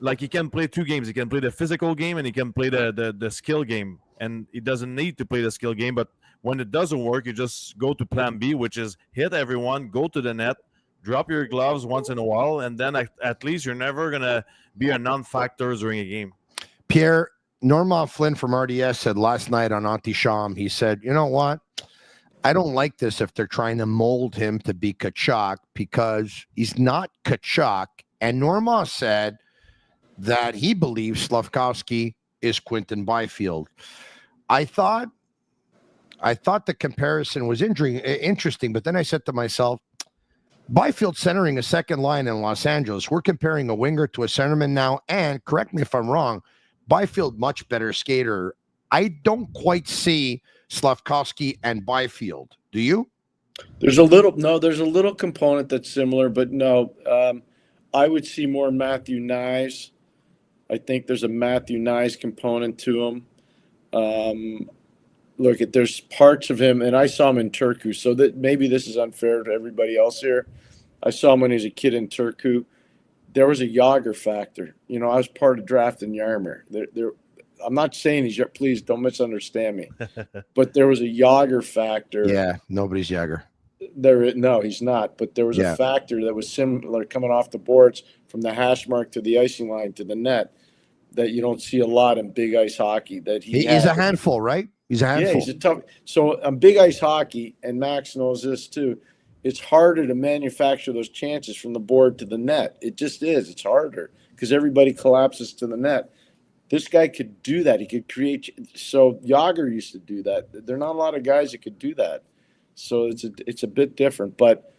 like he can play 2 games. He can play the physical game and he can play the skill game. And he doesn't need to play the skill game. But when it doesn't work, you just go to plan B, which is hit everyone, go to the net, drop your gloves once in a while, and then at least you're never going to be a non-factor during a game. Pierre, Norman Flynn from RDS said last night on Anti-Sham, he said, you know what? I don't like this if they're trying to mold him to be Tkachuk because he's not Tkachuk. And Norma said that he believes Slafkovsky is Quinton Byfield. I thought the comparison was interesting, but then I said to myself, Byfield centering a second line in Los Angeles. We're comparing a winger to a centerman now, and correct me if I'm wrong, Byfield much better skater. I don't quite see Slafkovsky and Byfield. Do you? There's a little component that's similar, but no. I would see more Matthew Nyes. I think there's a Matthew Nyes component to him. There's parts of him, and I saw him in Turku, so that maybe this is unfair to everybody else here. I saw him when he was a kid in Turku. There was a Yager factor. You know, I was part of drafting Yarmir. I'm not saying please don't misunderstand me, but there was a Yager factor. Yeah, nobody's Yager. No, he's not. But there was a factor that was similar coming off the boards from the hash mark to the icing line to the net that you don't see a lot in big ice hockey. That he's a handful, right? He's a handful. Yeah, he's a tough. So on big ice hockey, and Max knows this too, it's harder to manufacture those chances from the board to the net. It just is. It's harder because everybody collapses to the net. This guy could do that. He could create. So Yager used to do that. There are not a lot of guys that could do that. So it's a bit different. But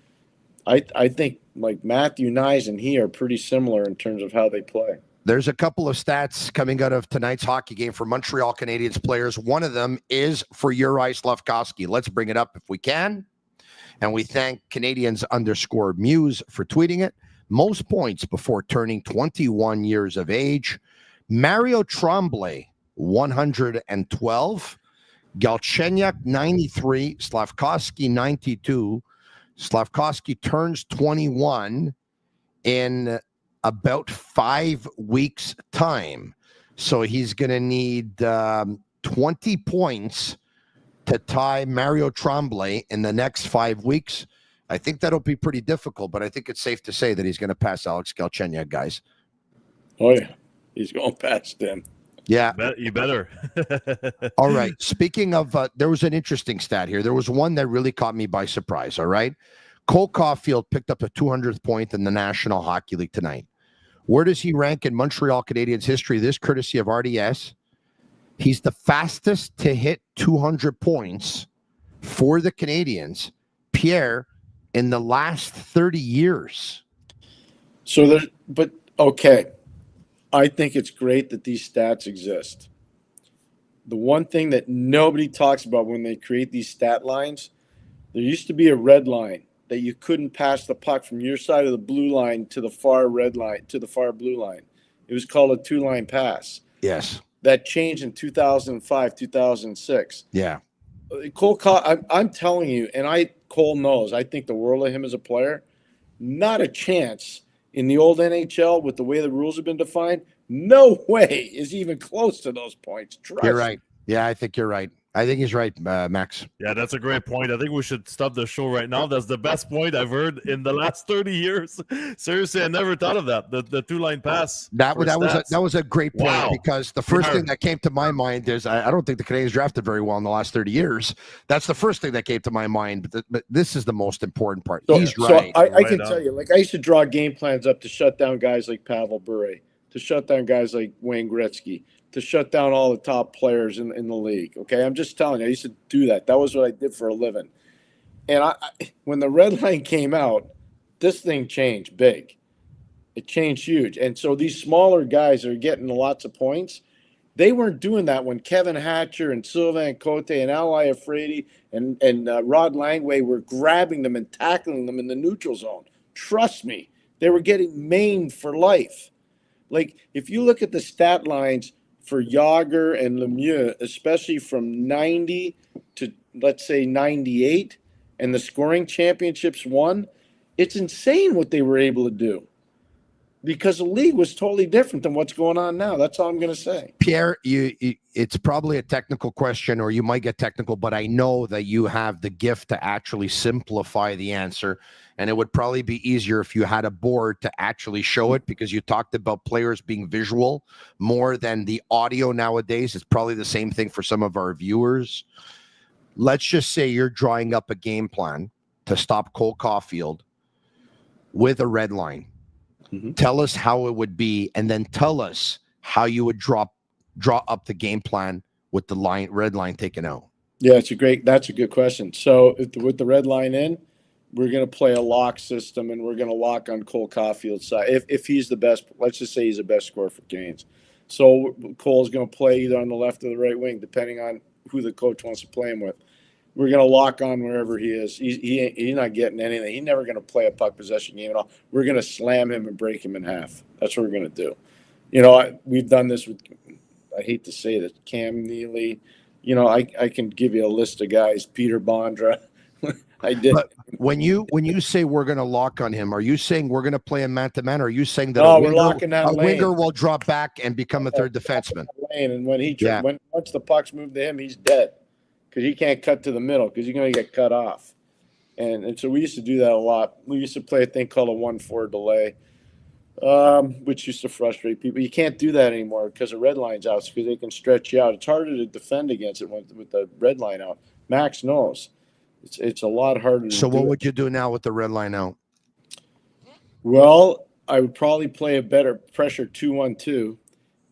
I think like Matthew Nyes and he are pretty similar in terms of how they play. There's a couple of stats coming out of tonight's hockey game for Montreal Canadiens players. One of them is for Juraj Slafkovsky. Let's bring it up if we can. And we thank Canadians_Muse for tweeting it. Most points before turning 21 years of age. Mario Tremblay, 112. Galchenyuk, 93. Slafkovsky, 92. Slafkovsky turns 21 in about 5 weeks' time. So he's going to need 20 points to tie Mario Tremblay in the next 5 weeks. I think that'll be pretty difficult, but I think it's safe to say that he's going to pass Alex Galchenyuk, guys. Oh, yeah. He's going past him. Yeah. You better. All right. Speaking of, there was an interesting stat here. There was one that really caught me by surprise, all right? Cole Caulfield picked up a 200th point in the National Hockey League tonight. Where does he rank in Montreal Canadiens history? This courtesy of RDS. He's the fastest to hit 200 points for the Canadiens, Pierre, in the last 30 years. So okay. I think it's great that these stats exist. The one thing that nobody talks about when they create these stat lines, there used to be a red line that you couldn't pass the puck from your side of the blue line to the far red line, to the far blue line. It was called a two-line pass. Yes. That changed in 2005, 2006. Yeah. I'm telling you, and Cole knows, I think the world of him as a player. Not a chance in the old NHL with the way the rules have been defined. No way is even close to those points. Trust You're right. Yeah, I think you're right. I think he's right, Max. Yeah, that's a great point. I think we should stop the show right now. That's the best point I've heard in the last 30 years. Seriously, I never thought of that. The two-line pass. That was a great point. Wow. Because the first thing that came to my mind is I don't think the Canadiens drafted very well in the last 30 years. That's the first thing that came to my mind. But this is the most important part. He's right. So I can tell you, like I used to draw game plans up to shut down guys like Pavel Bure, to shut down guys like Wayne Gretzky, to shut down all the top players in the league. Okay, I'm just telling you, I used to do that. That was what I did for a living. And when the red line came out, this thing changed big. It changed huge. And so these smaller guys are getting lots of points. They weren't doing that when Kevin Hatcher and Sylvain Cote and Al Iafrate and Rod Langway were grabbing them and tackling them in the neutral zone. Trust me, they were getting maimed for life. Like, if you look at the stat lines for Yager and Lemieux, especially from 90 to, let's say, 98, and the scoring championships won, it's insane what they were able to do. Because the league was totally different than what's going on now. That's all I'm going to say. Pierre, it's probably a technical question, or you might get technical, but I know that you have the gift to actually simplify the answer. And it would probably be easier if you had a board to actually show it, because you talked about players being visual more than the audio nowadays. It's probably the same thing for some of our viewers. Let's just say you're drawing up a game plan to stop Cole Caulfield with a red line. Mm-hmm. Tell us how it would be, and then tell us how you would draw up the game plan with the red line taken out. Yeah, that's a good question. So with the red line in, we're going to play a lock system, and we're going to lock on Cole Caulfield's side. If he's the best, let's just say he's the best scorer for Canes. So Cole's going to play either on the left or the right wing, depending on who the coach wants to play him with. We're going to lock on wherever he is. He's not getting anything. He's never going to play a puck possession game at all. We're going to slam him and break him in half. That's what we're going to do. You know, we've done this with, I hate to say this, Cam Neely. You know, I can give you a list of guys. Peter Bondra. I did. But when you say we're going to lock on him, are you saying we're going to play him man-to-man, or are you saying that we're locking down Lane. Winger will drop back and become a third defenseman? Lane, and once the puck's moved to him, he's dead. Because he can't cut to the middle, because you're going to get cut off. And so we used to do that a lot. We used to play a thing called a 1-4 delay, which used to frustrate people. You can't do that anymore because the red line's out, because they can stretch you out. It's harder to defend against it with the red line out. Max knows. It's a lot harder to do. So what would you do now with the red line out? Well, I would probably play a better pressure 2-1-2.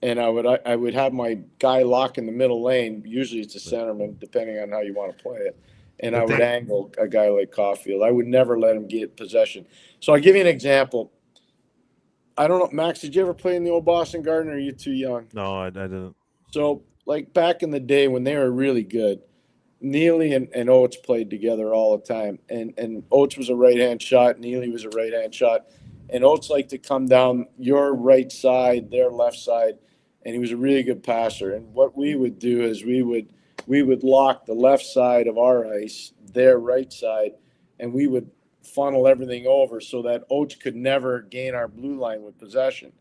And I would have my guy lock in the middle lane. Usually it's a centerman, depending on how you want to play it. And I would angle a guy like Caulfield. I would never let him get possession. So I'll give you an example. I don't know, Max, did you ever play in the old Boston Garden, or are you too young? No, I didn't. So, like back in the day when they were really good, Neely and Oates played together all the time. And Oates was a right-hand shot. Neely was a right-hand shot. And Oates liked to come down your right side, their left side. And he was a really good passer. And what we would do is we would lock the left side of our ice, their right side, and we would funnel everything over so that Oates could never gain our blue line with possession.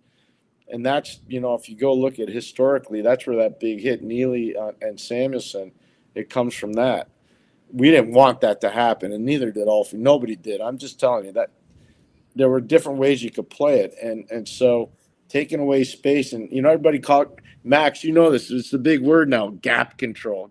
And that's, if you go look at historically, that's where that big hit, Neely and Samuelson, it comes from that. We didn't want that to happen, and neither did Alfie. Nobody did. I'm just telling you that there were different ways you could play it. And so taking away space, and, everybody called Max, this, it's the big word now, gap control.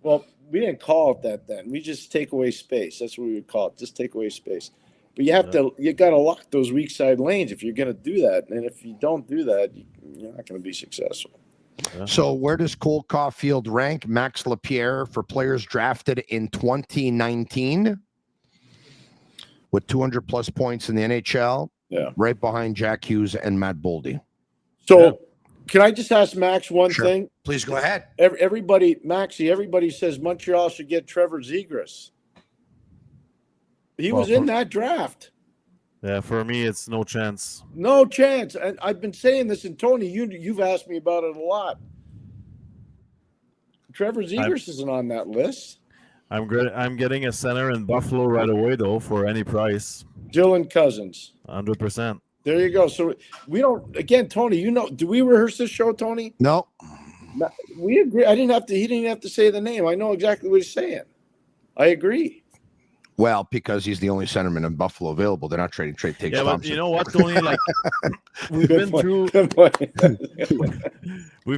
Well, we didn't call it that then. We just take away space. That's what we would call it, just take away space. But you got to lock those weak side lanes if you're going to do that. And if you don't do that, you're not going to be successful. So where does Cole Caulfield rank Max Lapierre for players drafted in 2019 with 200 plus points in the NHL? Yeah. Right behind Jack Hughes and Matt Boldy. So can I just ask Max one thing? Please go ahead. Everybody says Montreal should get Trevor Zegras. He was in that draft. Yeah, for me, it's no chance. No chance. And I've been saying this, and Tony, you've asked me about it a lot. Trevor Zegras isn't on that list. I'm getting a center in Buffalo right away, though, for any price. Dylan Cousins. 100%. There you go. So we don't, again, Tony, do we rehearse this show, Tony? No. We agree. He didn't have to say the name. I know exactly what he's saying. I agree. Well, because he's the only centerman in Buffalo available. They're not trading Trey Tate Thompson. But you know what, Tony? Like, we've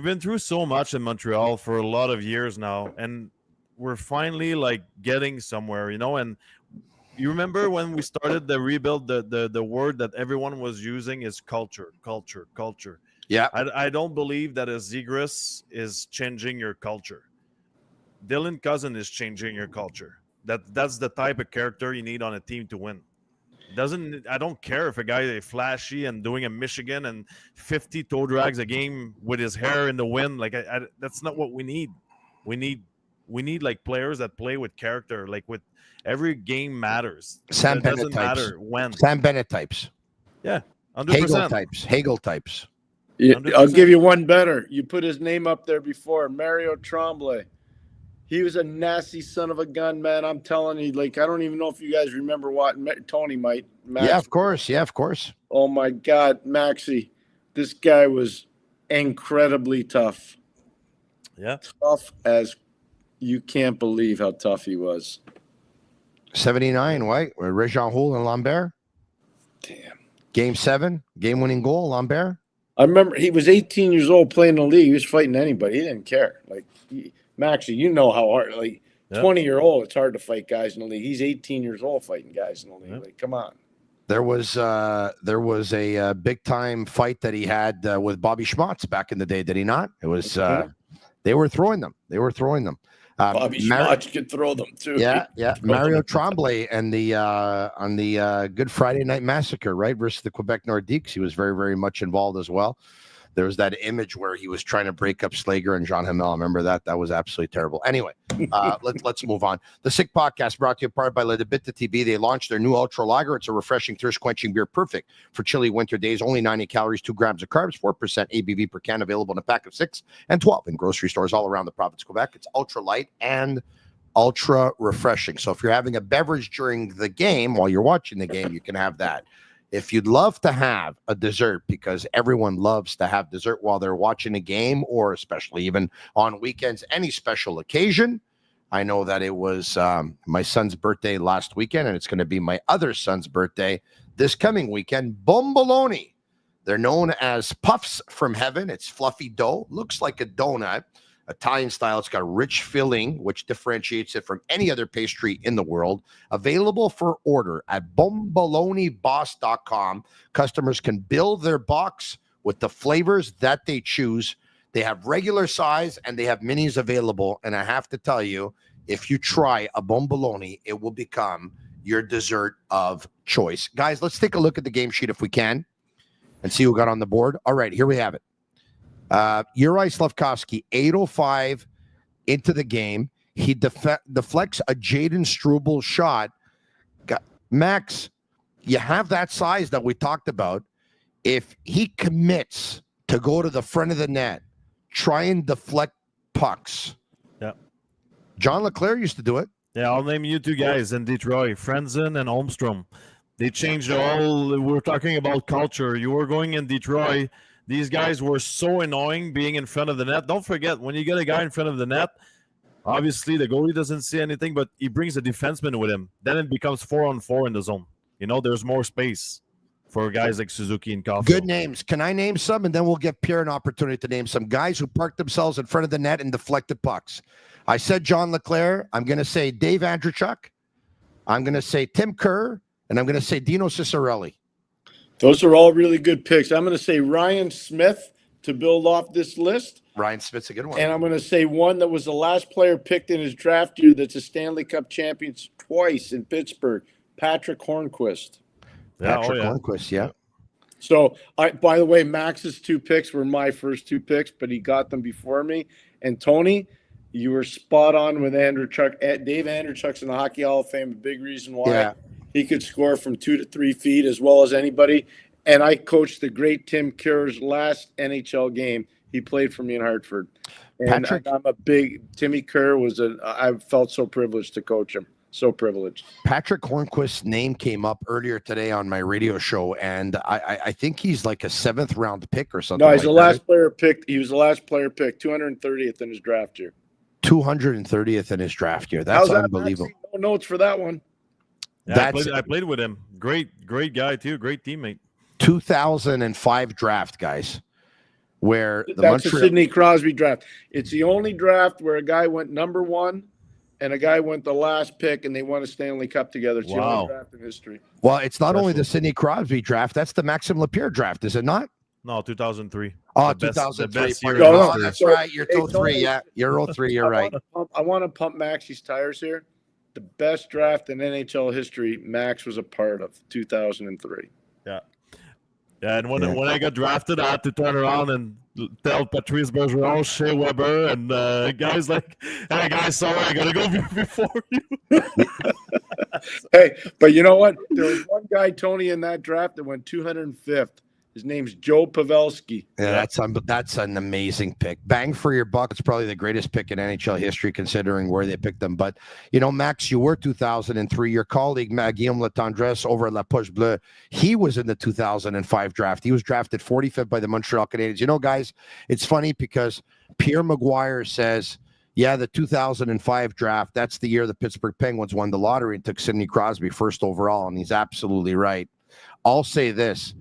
been through so much in Montreal for a lot of years now, and we're finally getting somewhere, and you remember when we started the rebuild, the word that everyone was using is culture. Yeah. I don't believe that a Zegras is changing your culture. Dylan Cousin is changing your culture. That's the type of character you need on a team to win. I don't care if a guy is flashy and doing a Michigan and 50 toe drags a game with his hair in the wind. That's not what we need. We need players that play with character. With every game matters. Sam It Bennett doesn't types. matter when. Sam Bennett types. Yeah, 100%. Hagel types. Yeah, I'll give you one better. You put his name up there before, Mario Tremblay. He was a nasty son of a gun, man. I'm telling you, I don't even know if you guys remember what Tony might. Max. Yeah, of course. Oh, my God, Maxie. This guy was incredibly tough. Yeah. Tough as you can't believe how tough he was. 79, right? Réjean Houle and Lambert. Damn. Game 7, game-winning goal, Lambert. I remember he was 18 years old playing in the league. He was fighting anybody. He didn't care. Maxie, you know how hard, 20-year-old, it's hard to fight guys in the league. He's 18 years old fighting guys in the league. Yep. Come on. There was a big time fight that he had with Bobby Schmutz back in the day. Did he not? It was they were throwing them. Bobby Schmutz could throw them too. Yeah. Mario Tremblay and on the Good Friday Night Massacre, right, versus the Quebec Nordiques. He was very, very much involved as well. There was that image where he was trying to break up Slager and Jean Hamel. Remember that? That was absolutely terrible. Anyway, let's move on. The Sick Podcast brought to you in part by Bittt Tibi. They launched their new Ultra Lager. It's a refreshing, thirst-quenching beer, perfect for chilly winter days. Only 90 calories, 2 grams of carbs, 4% ABV per can, available in a pack of 6 and 12 in grocery stores all around the province of Quebec. It's ultra light and ultra refreshing. So if you're having a beverage during the game, while you're watching the game, you can have that. If you'd love to have a dessert, because everyone loves to have dessert while they're watching a game, or especially even on weekends, any special occasion. I know that it was my son's birthday last weekend, and it's going to be my other son's birthday this coming weekend. Bomboloni. They're known as Puffs from Heaven. It's fluffy dough. Looks like a donut. Italian style. It's got rich filling, which differentiates it from any other pastry in the world. Available for order at bomboloniboss.com. Customers can build their box with the flavors that they choose. They have regular size and they have minis available. And I have to tell you, if you try a bomboloni, it will become your dessert of choice. Guys, let's take a look at the game sheet if we can and see who got on the board. All right, here we have it. Juraj Slafkovsky, 8:05 into the game. He deflects a Jaden Struble shot. Max, you have that size that we talked about. If he commits to go to the front of the net, try and deflect pucks. Yeah. John Leclerc used to do it. Yeah, I'll name you two guys in Detroit, Frenzen and Holmstrom. They changed the whole. We're talking about culture. You were going in Detroit. These guys were so annoying being in front of the net. Don't forget, when you get a guy in front of the net, obviously the goalie doesn't see anything, but he brings a defenseman with him. Then it becomes 4-on-4 in the zone. There's more space for guys like Suzuki and Caulfield. Good names. Can I name some? And then we'll give Pierre an opportunity to name some guys who parked themselves in front of the net and deflected pucks. I said John Leclerc. I'm going to say Dave Andreychuk. I'm going to say Tim Kerr. And I'm going to say Dino Ciccarelli. Those are all really good picks. I'm going to say Ryan Smith to build off this list. Ryan Smith's a good one. And I'm going to say one that was the last player picked in his draft year that's a Stanley Cup champion twice in Pittsburgh, Patrik Hornqvist. Patrik Hornqvist, yeah. So, by the way, Max's 2 picks were my first 2 picks, but he got them before me. And Tony, you were spot on with Andreychuk. Dave Andreychuk's in the Hockey Hall of Fame, a big reason why. Yeah. He could score from 2 to 3 feet as well as anybody. And I coached the great Tim Kerr's last NHL game. He played for me in Hartford. And I'm a big Timmy Kerr I felt so privileged to coach him. So privileged. Patrik Hornqvist's name came up earlier today on my radio show, and I think he's like a 7th round pick or something. No, he's the last player picked. He was the last player picked, 230th in his draft year. 230th in his draft year. That's unbelievable. No notes for that one. Yeah, I played with him. Great guy too. Great teammate. 2005 draft, guys. Where That's a Sidney Crosby draft. It's the only draft where a guy went number 1 and a guy went the last pick, and they won a Stanley Cup together. It's the only draft in history. Well, it's not only the Sidney Crosby draft. That's the Maxim Lapierre draft, is it not? No, 2003. Oh, the 2003. Best year that's right. You're 03. Yeah, you're 03. You're right. I want to pump Maxie's tires here. The best draft in NHL history, Max was a part of, 2003. Yeah. Yeah, and when I got drafted, I had to turn around and tell Patrice Bergeron, Shea Weber, and guys like, hey, guys, sorry, I got to go before you. Hey, but you know what? There was one guy, Tony, in that draft that went 205th. His name's Joe Pavelski. Yeah, that's an amazing pick. Bang for your buck. It's probably the greatest pick in NHL history, considering where they picked them. But, Max, you were 2003. Your colleague, Guillaume Latendresse, over at La Poche Bleue, he was in the 2005 draft. He was drafted 45th by the Montreal Canadiens. Guys, it's funny because Pierre McGuire says, yeah, the 2005 draft, that's the year the Pittsburgh Penguins won the lottery and took Sidney Crosby first overall, and he's absolutely right. I'll say this.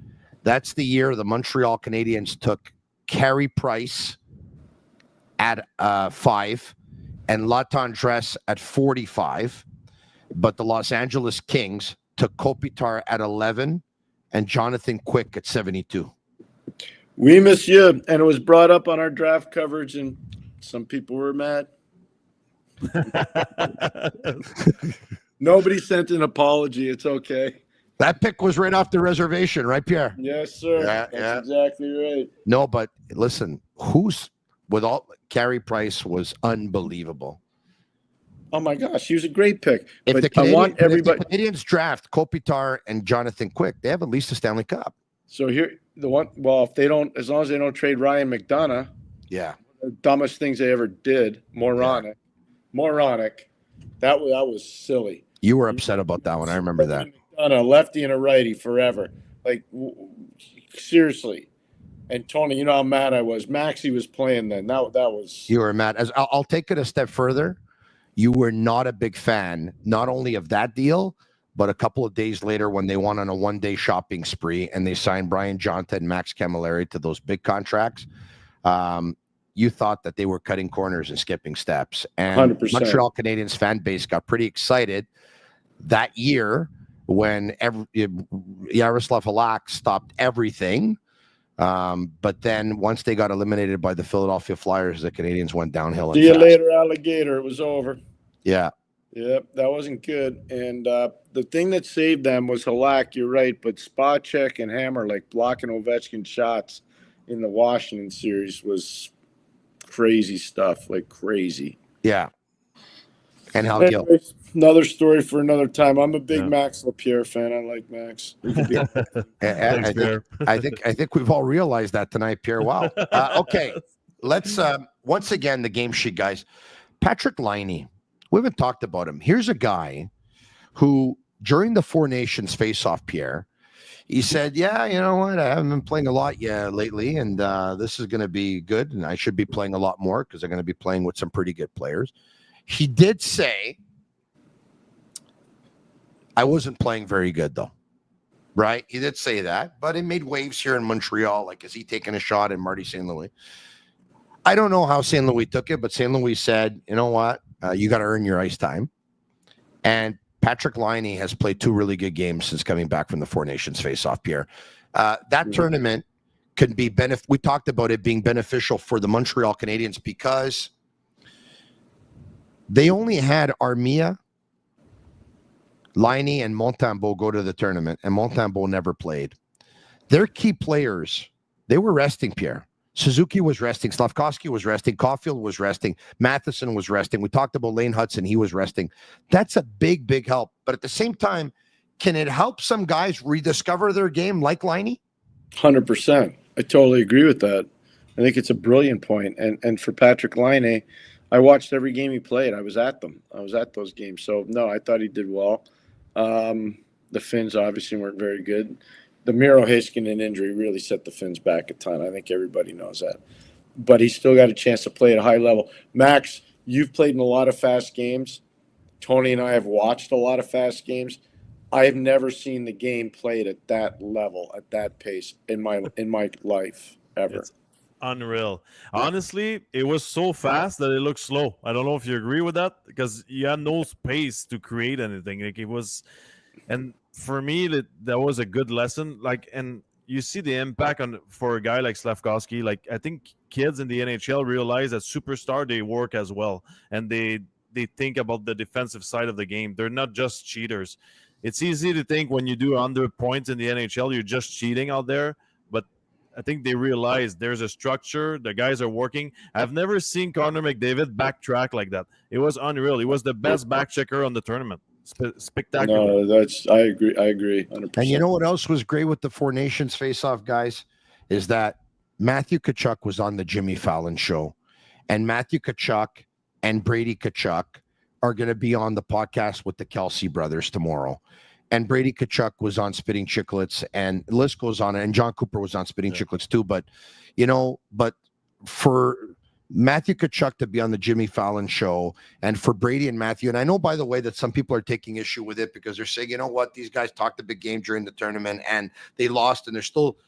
That's the year the Montreal Canadiens took Carey Price at 5 and Latendresse at 45. But the Los Angeles Kings took Kopitar at 11 and Jonathan Quick at 72. Oui, monsieur. And it was brought up on our draft coverage, and some people were mad. Nobody sent an apology. It's okay. That pick was right off the reservation, right, Pierre? Yes, sir. That's exactly right. No, but listen, Carey Price was unbelievable. Oh my gosh, he was a great pick. If but the Canadiens, I want everybody. If the Canadiens draft Kopitar and Jonathan Quick, they have at least a Stanley Cup. So here, if they don't, as long as they don't trade Ryan McDonough, yeah, the dumbest things they ever did, moronic. That was silly. You were upset about that one. I remember that. On a lefty and a righty forever. Like, seriously. And Tony, you know how mad I was. Maxie was playing then. That was. You were mad. I'll take it a step further. You were not a big fan, not only of that deal, but a couple of days later when they went on a one-day shopping spree and they signed Brian Jonta and Max Camilleri to those big contracts. You thought that they were cutting corners and skipping steps. And 100%. Montreal Canadiens fan base got pretty excited that year when Jaroslav Halak stopped everything. But then once they got eliminated by the Philadelphia Flyers, the Canadiens went downhill. See you later, alligator. It was over. Yeah. Yep, that wasn't good. And the thing that saved them was Halak, you're right, but Spacek and Hammer, like blocking Ovechkin shots in the Washington series was crazy stuff, like crazy. Yeah. And Hal Gill. Anyways, another story for another time. I'm a big Yeah. Max Lapierre fan. I like Max. Thanks, Pierre. I think we've all realized that tonight, Pierre. Wow. Okay, let's once again the game sheet, guys. Patrik Laine. We haven't talked about him. Here's a guy who, during the Four Nations face-off, Pierre, he said, "Yeah, you know what? I haven't been playing a lot lately, and this is going to be good, and I should be playing a lot more because I'm going to be playing with some pretty good players." He did say, "I wasn't playing very good, though." Right? He did say that, but it made waves here in Montreal. Like, is he taking a shot at Marty St. Louis? I don't know how St. Louis took it, but St. Louis said, "You know what? You got to earn your ice time." And Patrik Laine has played 2 really good games since coming back from the Four Nations face-off, Pierre. That tournament could be we talked about it being beneficial for the Montreal Canadiens because they only had Armia, Laine, and Montembeault go to the tournament, and Montembeault never played. Their key players, they were resting, Pierre. Suzuki was resting. Slafkovsky was resting. Caulfield was resting. Matheson was resting. We talked about Lane Hudson. He was resting. That's a big, big help. But at the same time, can it help some guys rediscover their game like Laine? 100%. I totally agree with that. I think it's a brilliant point. And for Patrik Laine, I watched every game he played. I was at them. I was at those games. So, no, I thought he did well. The Finns obviously weren't very good. The Miro Heiskanen injury really set the Finns back a ton. I think everybody knows that. But he still got a chance to play at a high level. Max, you've played in a lot of fast games. Tony and I have watched a lot of fast games. I have never seen the game played at that level, at that pace in my life ever. It's unreal. Honestly, it was so fast that it looked slow. I don't know if you agree with that because you had no space to create anything. Like it was, and for me, that was a good lesson. Like, and you see the impact for a guy like Slafkovsky. Like, I think kids in the NHL realize that superstar they work as well, and they think about the defensive side of the game. They're not just cheaters. It's easy to think when you do 100 points in the NHL, you're just cheating out there. But I think they realize there's a structure. The guys are working. I've never seen Connor McDavid backtrack like that. It was unreal. He was the best back checker on the tournament. Spectacular. No, I agree 100%. And you know what else was great with the Four Nations face-off, guys, is that Matthew Tkachuk was on the Jimmy Fallon show, and Matthew Tkachuk and Brady Tkachuk are going to be on the podcast with the Kelsey brothers tomorrow. And Brady Tkachuk was on Spitting Chicklets, and the list goes on, and John Cooper was on Spitting Chicklets too. But, but for Matthew Tkachuk to be on the Jimmy Fallon show, and for Brady and Matthew, and I know, by the way, that some people are taking issue with it because they're saying, you know what, these guys talked a big game during the tournament and they lost, and they're still.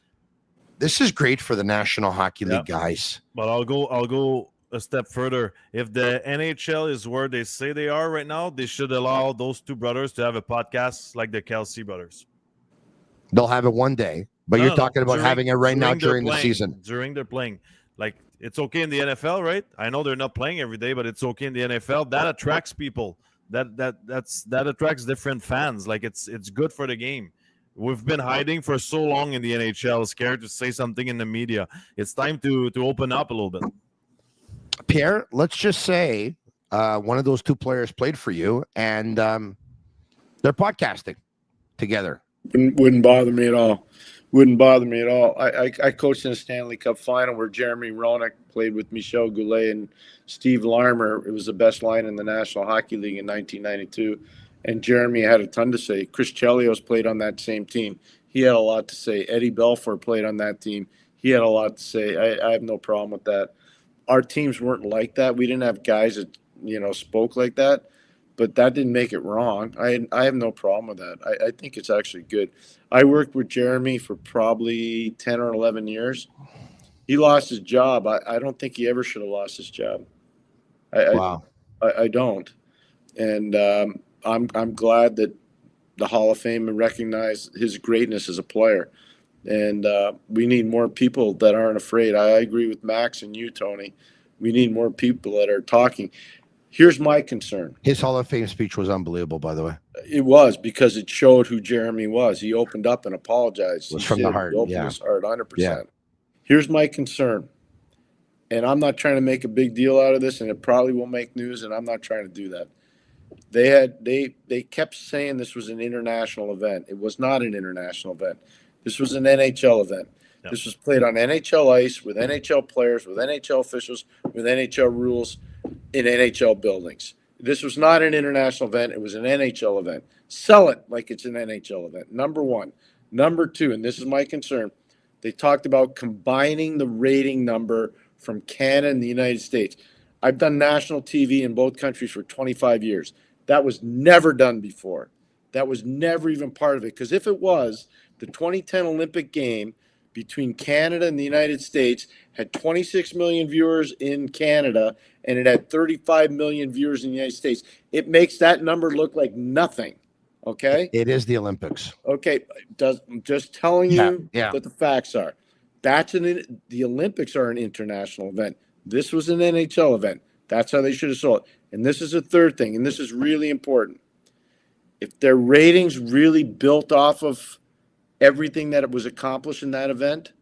This is great for the National Hockey League guys. But I'll go a step further. If the NHL is where they say they are right now, they should allow those two brothers to have a podcast like the Kelsey brothers. They'll have it one day, but you're talking about having it right now during the season. During their playing. Like, it's okay in the NFL, right? I know they're not playing every day, but it's okay in the NFL. That attracts people. That attracts different fans. Like, it's good for the game. We've been hiding for so long in the NHL, scared to say something in the media. It's time to open up a little bit. Pierre, let's just say one of those two players played for you, and they're podcasting together. Wouldn't bother me at all. Wouldn't bother me at all. I coached in a Stanley Cup final where Jeremy Roenick played with Michel Goulet and Steve Larmer. It was the best line in the National Hockey League in 1992. And Jeremy had a ton to say. Chris Chelios played on that same team. He had a lot to say. Eddie Belfour played on that team. He had a lot to say. I have no problem with that. Our teams weren't like that. We didn't have guys that, spoke like that. But that didn't make it wrong. I have no problem with that. I think it's actually good. I worked with Jeremy for probably 10 or 11 years. He lost his job. I don't think he ever should have lost his job. Wow. I don't. And I'm glad that the Hall of Fame recognized his greatness as a player. And we need more people that aren't afraid. I agree with Max and you, Tony. We need more people that are talking. Here's my concern. His Hall of Fame speech was unbelievable, by the way. It was, because it showed who Jeremy was. He opened up and apologized. It was from the heart. He opened his heart, 100%. Here's my concern. And I'm not trying to make a big deal out of this, and it probably will make news, and I'm not trying to do that. They kept saying this was an international event. It was not an international event. This was an NHL event. Yep. This was played on NHL ice with NHL players, with NHL officials, with NHL rules in NHL buildings. This was not an international event. It was an NHL event. Sell it like it's an NHL event. Number one. Number two, and this is my concern, they talked about combining the rating number from Canada and the United States. I've done national TV in both countries for 25 years. That was never done before. That was never even part of it. Because if it was, the 2010 Olympic game between Canada and the United States had 26 million viewers in Canada, and it had 35 million viewers in the United States. It makes that number look like nothing. Okay? It is the Olympics. Okay. I'm just telling you Yeah. what the facts are. The Olympics are an international event. This was an NHL event. That's how they should have sold it. And this is a third thing, and this is really important. If their ratings really built off of everything that was accomplished in that event,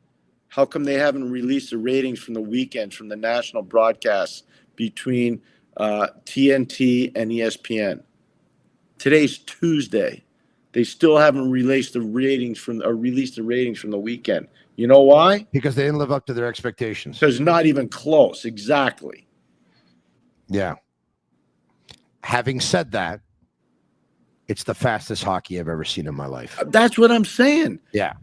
how come they haven't released the ratings from the weekends from the national broadcasts between TNT and ESPN? Today's Tuesday. They still haven't released the ratings from the weekend. You know why? Because they didn't live up to their expectations. Because not even close. Exactly. Yeah. Having said that, it's the fastest hockey I've ever seen in my life. That's what I'm saying. Yeah.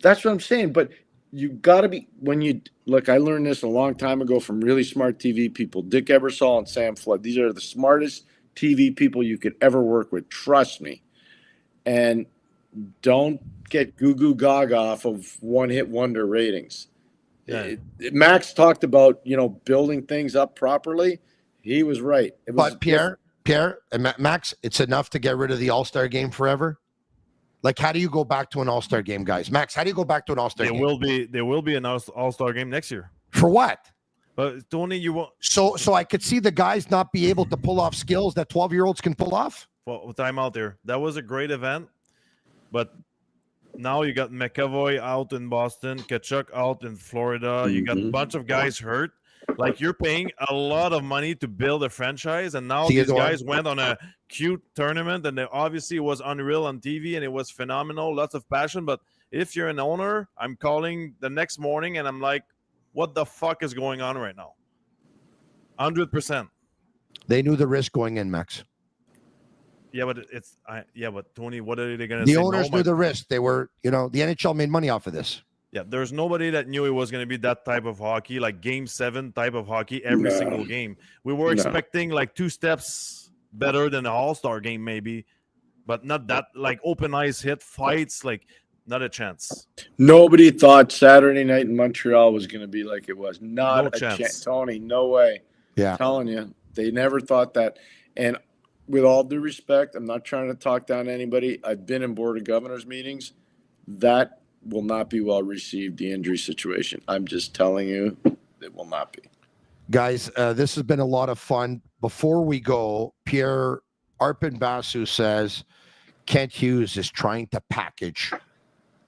That's what I'm saying. But you got to be, I learned this a long time ago from really smart TV people, Dick Ebersol and Sam Flood. These are the smartest TV people you could ever work with. Trust me. And don't get goo gaga off of one-hit wonder ratings. Yeah. Max talked about, building things up properly. He was right. But Pierre and Max, it's enough to get rid of the All-Star game forever. Like, how do you go back to an All-Star game, guys? Max, how do you go back to an All-Star game? There will be an All-Star game next year. For what? But Tony, you won't. So I could see the guys not be able to pull off skills that 12-year-olds can pull off. Well, time out there. That was a great event, but now you got McAvoy out in Boston, Kanuck out in Florida. You got a bunch of guys hurt. Like, you're paying a lot of money to build a franchise, and now these guys went on a cute tournament, and obviously it was unreal on TV, and it was phenomenal, lots of passion. But if you're an owner, I'm calling the next morning, and I'm like, what the fuck is going on right now? 100%. They knew the risk going in, Max. Yeah, but Tony, what are they going to say? The owners knew the risk. They were, the NHL made money off of this. Yeah, there's nobody that knew it was going to be that type of hockey, like Game 7 type of hockey every single game. We were expecting like 2 steps better than an All-Star game maybe, but not that, like open ice hit fights, like not a chance. Nobody thought Saturday night in Montreal was going to be like it was. Not No a chance. Tony, no way. Yeah. I'm telling you, they never thought that. And with all due respect, I'm not trying to talk down to anybody. I've been in Board of Governors meetings. That will not be well received, the injury situation. I'm just telling you, it will not be. Guys, this has been a lot of fun. Before we go, Pierre Arpin-Basu says Kent Hughes is trying to package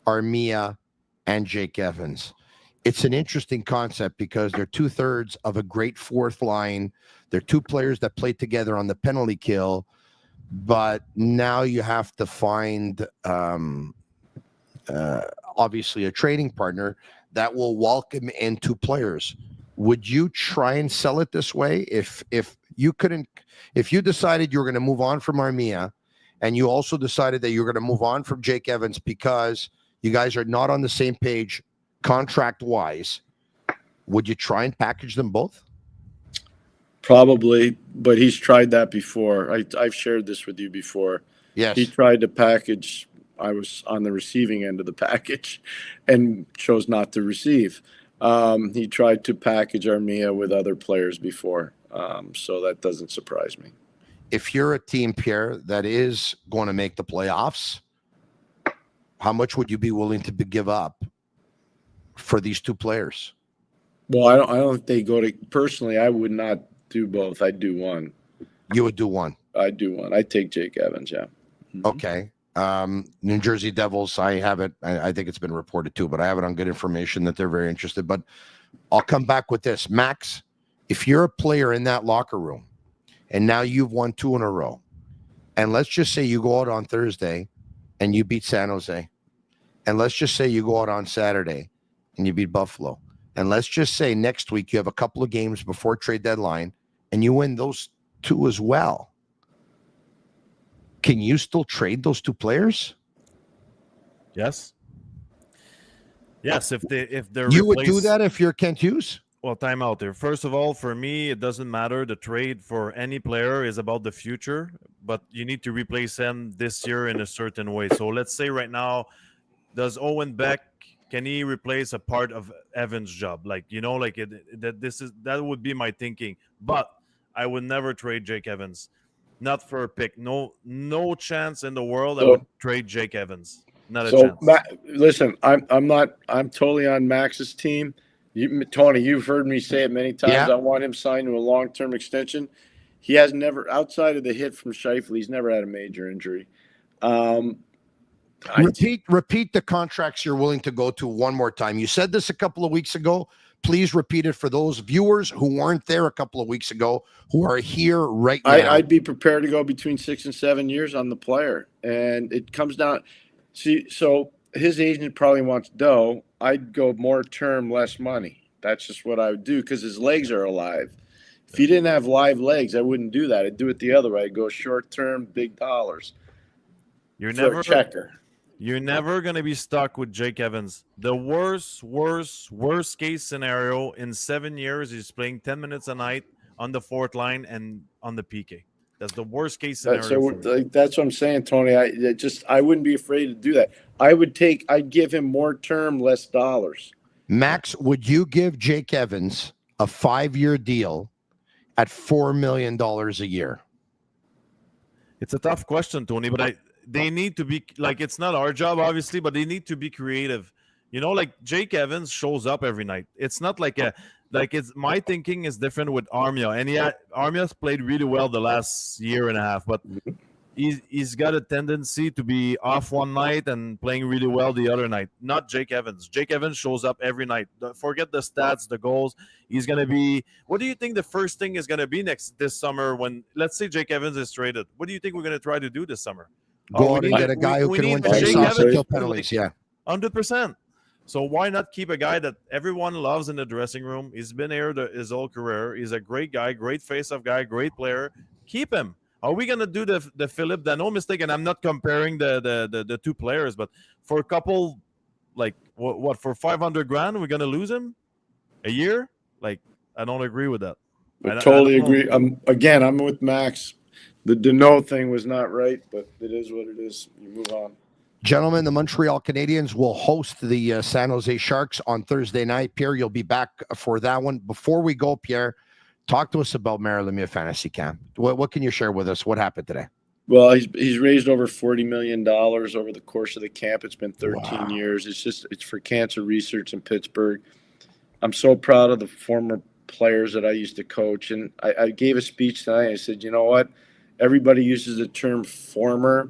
Armia and Jake Evans. It's an interesting concept because they're 2/3 of a great fourth line. They're 2 players that played together on the penalty kill, but now you have to find obviously a trading partner that will welcome in 2 players. Would you try and sell it this way? If you decided you were going to move on from Armia, and you also decided that you're going to move on from Jake Evans because you guys are not on the same page contract wise, would you try and package them both? Probably, but he's tried that before. I've shared this with you before. Yes. He tried to package. I was on the receiving end of the package and chose not to receive. He tried to package Armia with other players before, so that doesn't surprise me. If you're a team, Pierre, that is going to make the playoffs, how much would you be willing to give up for these 2 players? Well, I don't think they go to. Personally, I would not do both. I'd do one. You would do one. I'd do one. I'd take Jake Evans. Yeah. Mm-hmm. Okay. New Jersey Devils, I have it. I think it's been reported too, but I have it on good information that they're very interested. But I'll come back with this. Max, if you're a player in that locker room and now you've won 2 in a row and let's just say you go out on Thursday and you beat San Jose, and let's just say you go out on Saturday and you beat Buffalo, and let's just say next week you have a couple of games before trade deadline and you win those two as well. Can you still trade those two players? Yes. Yes, if they're you would do that if you're Kent Hughes? Well, time out there. First of all, for me, it doesn't matter. The trade for any player is about the future, but you need to replace them this year in a certain way. So let's say right now, does Owen Beck, can he replace a part of Evans' job? Like, that would be my thinking. But I would never trade Jake Evans. Not for a pick. No chance in the world I would trade Jake Evans. Not a chance. Listen, I'm totally on Max's team. Tony, you've heard me say it many times. I want him signed to a long-term extension. He has never, outside of the hit from Scheifele, he's never had a major injury. Repeat the contracts you're willing to go to one more time. You said this a couple of weeks ago. Please repeat it for those viewers who weren't there a couple of weeks ago, who are here right now. I'd be prepared to go between 6 and 7 years on the player. And it comes down – so his agent probably wants dough. I'd go more term, less money. That's just what I would do because his legs are alive. If he didn't have live legs, I wouldn't do that. I'd do it the other way. I'd go short term, big dollars. You're never a checker. You're never going to be stuck with Jake Evans. The worst case scenario in 7 years is playing 10 minutes a night on the fourth line and on the PK. That's the worst case scenario. That's what I'm saying, Tony. I wouldn't be afraid to do that. I'd give him more term, less dollars. Max, would you give Jake Evans a 5-year deal at $4 million a year? It's a tough question, Tony, but they need to be like, it's not our job, obviously, but they need to be creative. Like Jake Evans shows up every night. It's not my thinking is different with Armia, and Armia's played really well the last year and a half, but he's got a tendency to be off one night and playing really well the other night. Not Jake Evans. Jake Evans shows up every night. Forget the stats, the goals. He's going to be. What do you think the first thing is going to be this summer when, let's say, Jake Evans is traded? What do you think we're going to try to do this summer? Go out and get a guy who can win faceoffs and kill penalties. 100%. So why not keep a guy that everyone loves in the dressing room? He's been here his whole career. He's a great guy, great face-off guy, great player. Keep him. Are we gonna do the Philip Danault mistake? And I'm not comparing the two players, but for a couple, like what for $500,000, we're gonna lose him a year? Like, I don't agree with that. I totally agree. I'm with Max. The Danault thing was not right, but it is what it is. You move on. Gentlemen, the Montreal Canadiens will host the San Jose Sharks on Thursday night. Pierre, you'll be back for that one. Before we go, Pierre, talk to us about Lemieux Fantasy Camp. What can you share with us? What happened today? Well, he's raised over $40 million over the course of the camp. It's been 13 years. It's for cancer research in Pittsburgh. I'm so proud of the former players that I used to coach. And I gave a speech tonight. I said, you know what? Everybody uses the term former.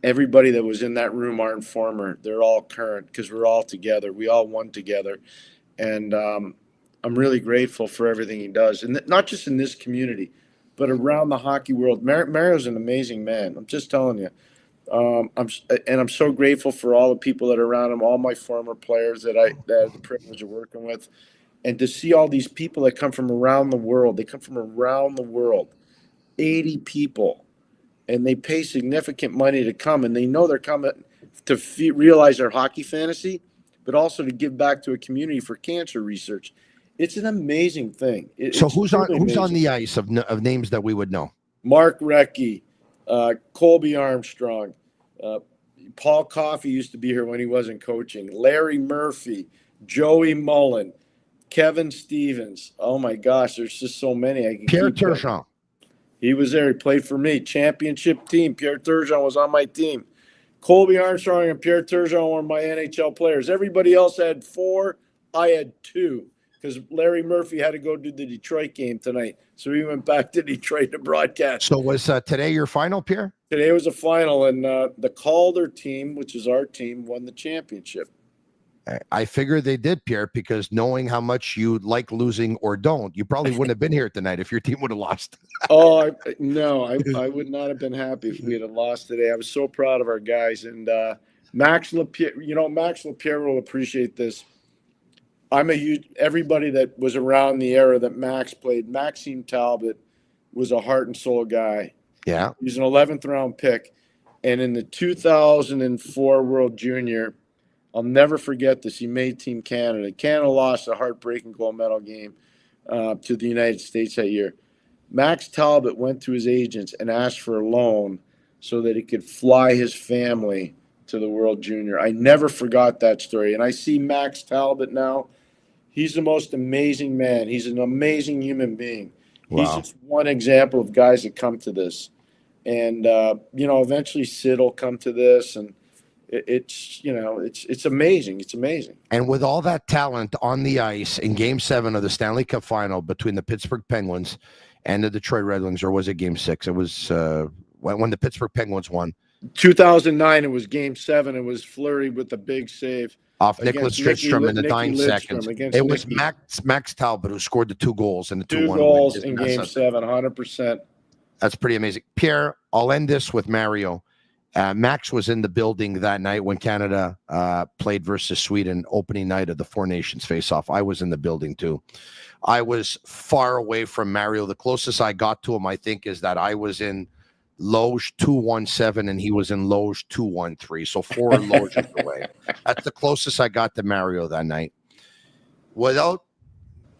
Everybody that was in that room aren't former. They're all current because we're all together. We all won together. And I'm really grateful for everything he does. And not just in this community, but around the hockey world. Mario's an amazing man. I'm just telling you. I'm so grateful for all the people that are around him, all my former players that I had the privilege of working with. And to see all these people that come from around the world. They come from around the world. 80 people. And they pay significant money to come, and they know they're coming to realize their hockey fantasy, but also to give back to a community for cancer research. It's an amazing thing. Who's on the ice of names that we would know? Mark Recchi, Colby Armstrong, Paul Coffey used to be here when he wasn't coaching, Larry Murphy, Joey Mullen, Kevin Stevens. Oh my gosh, there's just so many. Pierre Turgeon. He was there. He played for me. Championship team. Pierre Turgeon was on my team. Colby Armstrong and Pierre Turgeon were my NHL players. Everybody else had 4. I had 2 because Larry Murphy had to go do the Detroit game tonight. So he went back to Detroit to broadcast. So was today your final, Pierre? Today was a final, and the Calder team, which is our team, won the championship. I figure they did, Pierre, because knowing how much you like losing or don't, you probably wouldn't have been here tonight if your team would have lost. No, I would not have been happy if we had lost today. I was so proud of our guys. And Max Lapierre, Max Lapierre will appreciate this. I'm a huge, everybody that was around the era that Max played, Maxim Talbot was a heart and soul guy. Yeah. He was an 11th round pick. And in the 2004 World Junior, I'll never forget this. He made Team Canada. Canada lost a heartbreaking gold medal game to the United States that year. Max Talbot went to his agents and asked for a loan so that he could fly his family to the World Junior. I never forgot that story. And I see Max Talbot now. He's the most amazing man. He's an amazing human being. Wow. He's just one example of guys that come to this. And, eventually Sid will come to this. And it's amazing. It's amazing. And with all that talent on the ice in Game 7 of the Stanley Cup Final between the Pittsburgh Penguins and the Detroit Red Wings, or was it Game 6? It was when the Pittsburgh Penguins won. 2009, it was Game 7. It was Fleury with the big save off Nicholas Lidstrom in the 9 seconds. It was Nicky. Max Talbot who scored the 2 goals in the 2-1 Two goals win. in Game 7, 100%. That's pretty amazing. Pierre, I'll end this with Mario. Max was in the building that night when Canada played versus Sweden, opening night of the Four Nations face-off. I was in the building too. I was far away from Mario. The closest I got to him, I think, is that I was in Loge 217 and he was in Loge 213. So 4 loges away. That's the closest I got to Mario that night. Without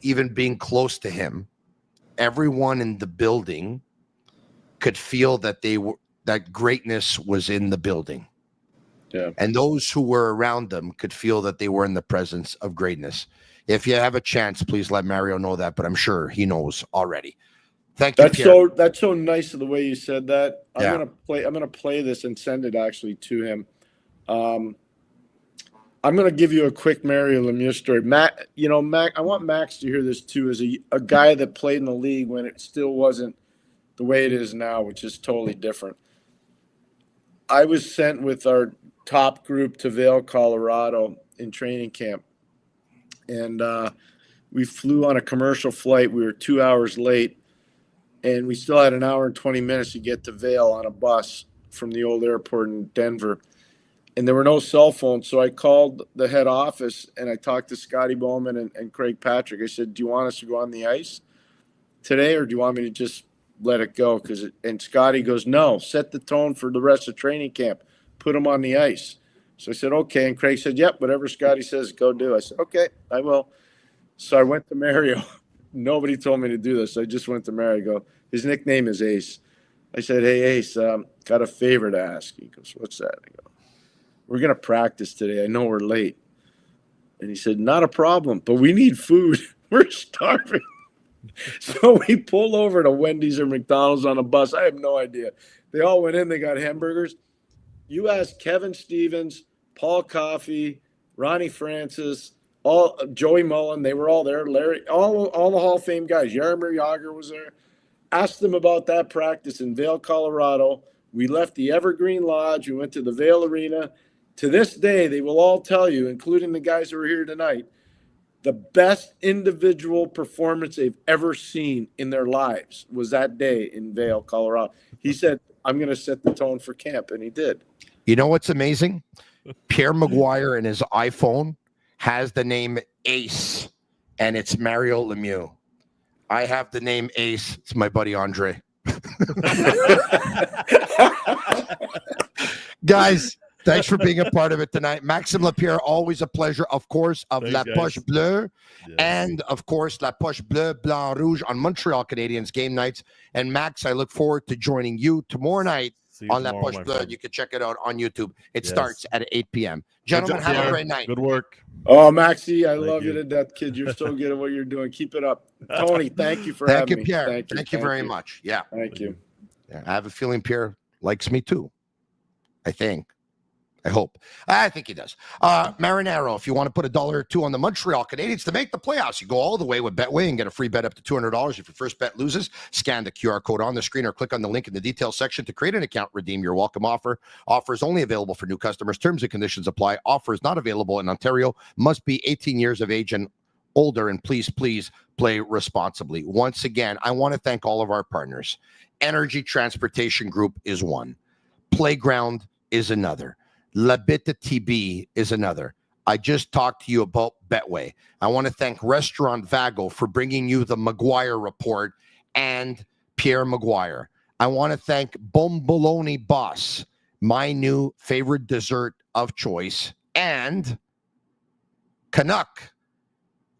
even being close to him, everyone in the building could feel that that greatness was in the building. Yeah. And those who were around them could feel that they were in the presence of greatness. If you have a chance, please let Mario know that, but I'm sure he knows already. Thank you, Pierre. That's so nice of the way you said that. Yeah. I'm gonna play this and send it actually to him. I'm gonna give you a quick Mario Lemieux story. Mac, I want Max to hear this too, as a guy that played in the league when it still wasn't the way it is now, which is totally different. I was sent with our top group to Vail, Colorado in training camp. And we flew on a commercial flight. We were 2 hours late. And we still had an hour and 20 minutes to get to Vail on a bus from the old airport in Denver. And there were no cell phones. So I called the head office and I talked to Scotty Bowman and Craig Patrick. I said, do you want us to go on the ice today or do you want me to just let it go? And Scotty goes, no, set the tone for the rest of training camp. Put them on the ice. So I said, okay. And Craig said, yep, whatever Scotty says, go do. I said, okay, I will. So I went to Mario. Nobody told me to do this. I just went to Mario. I go, his nickname is Ace. I said, hey, Ace, got a favor to ask. He goes, what's that? I go, we're going to practice today. I know we're late. And he said, not a problem, but we need food. We're starving. So we pulled over to Wendy's or McDonald's on a bus. I have no idea. They all went in. They got hamburgers. You asked Kevin Stevens, Paul Coffey, Ronnie Francis, Joey Mullen. They were all there. Larry, all the Hall of Fame guys. Jaromir Jagr was there. Asked them about that practice in Vail, Colorado. We left the Evergreen Lodge. We went to the Vail Arena. To this day, they will all tell you, including the guys who are here tonight, the best individual performance they've ever seen in their lives was that day in Vail, Colorado. He said, I'm going to set the tone for camp, and he did. You know what's amazing? Pierre McGuire in his iPhone has the name Ace, and it's Mario Lemieux. I have the name Ace. It's my buddy Andre. Guys, thanks for being a part of it tonight. Maxim Lapierre, always a pleasure, of course, of Thanks, La guys. Poche Bleue, Yes. and, of course, La Poche Bleue, Blanc Rouge on Montreal Canadiens game nights. And, Max, I look forward to joining you tomorrow night See you on La tomorrow, Poche my Bleue. friend. You can check it out on YouTube. It Yes. starts at 8 p.m. Good Gentlemen, job, have a Pierre. great night. Good work. Oh, Maxie, I love you you. to death, kid. You're so good at what you're doing. Keep it up. Tony, thank you for Thank having you, me. Pierre. Thank you very much. Yeah. Thank you. I have a feeling Pierre likes me too. I think. I hope. I think he does. Marinaro, if you want to put $1 or $2 on the Montreal Canadiens to make the playoffs, you go all the way with Betway and get a free bet up to $200. If your first bet loses, scan the QR code on the screen or click on the link in the details section to create an account, redeem your welcome offer. Offer is only available for new customers. Terms and conditions apply. Offer is not available in Ontario. Must be 18 years of age and older, and please play responsibly. Once again, I want to thank all of our partners. Energy Transportation Group is one. Playground is another. Bittt Tibi is another. I just talked to you about Betway. I want to thank Restaurant Vago for bringing you the McGuire Report and Pierre McGuire. I want to thank Bomboloni Boss, my new favorite dessert of choice, and Kanuck.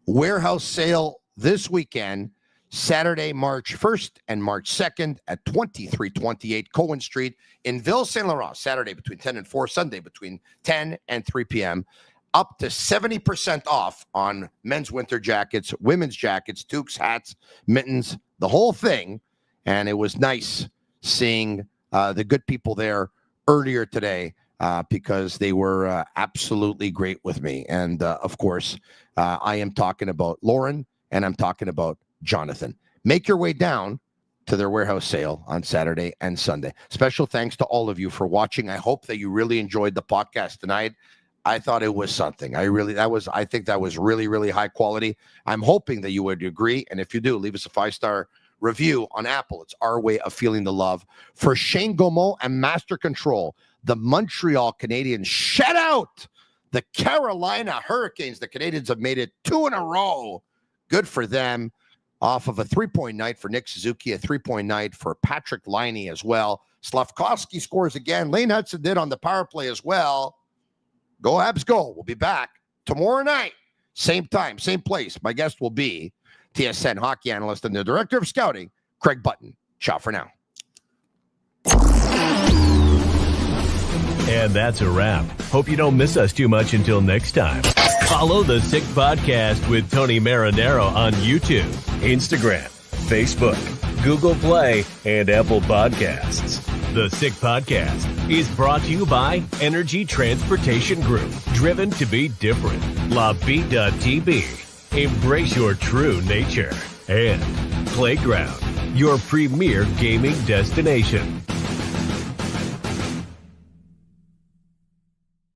Warehouse sale this weekend, Saturday, March 1st and March 2nd at 2328 Cohen Street in Ville Saint Laurent. Saturday between 10 and 4, Sunday between 10 and 3 p.m. Up to 70% off on men's winter jackets, women's jackets, toques, hats, mittens, the whole thing. And it was nice seeing the good people there earlier today because they were absolutely great with me. And, of course, I am talking about Lauren and I'm talking about Jonathan. Make your way down to their warehouse sale on Saturday and Sunday. Special thanks to all of you for watching. I hope that you really enjoyed the podcast tonight. I thought it was something. I think that was really, really high quality. I'm hoping that you would agree. And if you do, leave us a 5-star review on Apple. It's our way of feeling the love. For Shane Gaumont and Master Control, the Montreal Canadiens shut out the Carolina Hurricanes. The Canadiens have made it 2 in a row. Good for them. Off of a 3-point night for Nick Suzuki, a 3-point night for Patrik Laine as well. Slafkovsky scores again. Lane Hudson did on the power play as well. Go Habs, go. We'll be back tomorrow night. Same time, same place. My guest will be TSN hockey analyst and the director of scouting, Craig Button. Ciao for now. And that's a wrap. Hope you don't miss us too much until next time. Follow The Sick Podcast with Tony Marinaro on YouTube, Instagram, Facebook, Google Play, and Apple Podcasts. The Sick Podcast is brought to you by Energy Transportation Group, driven to be different. Lapierre.tb, embrace your true nature. And Playground, your premier gaming destination.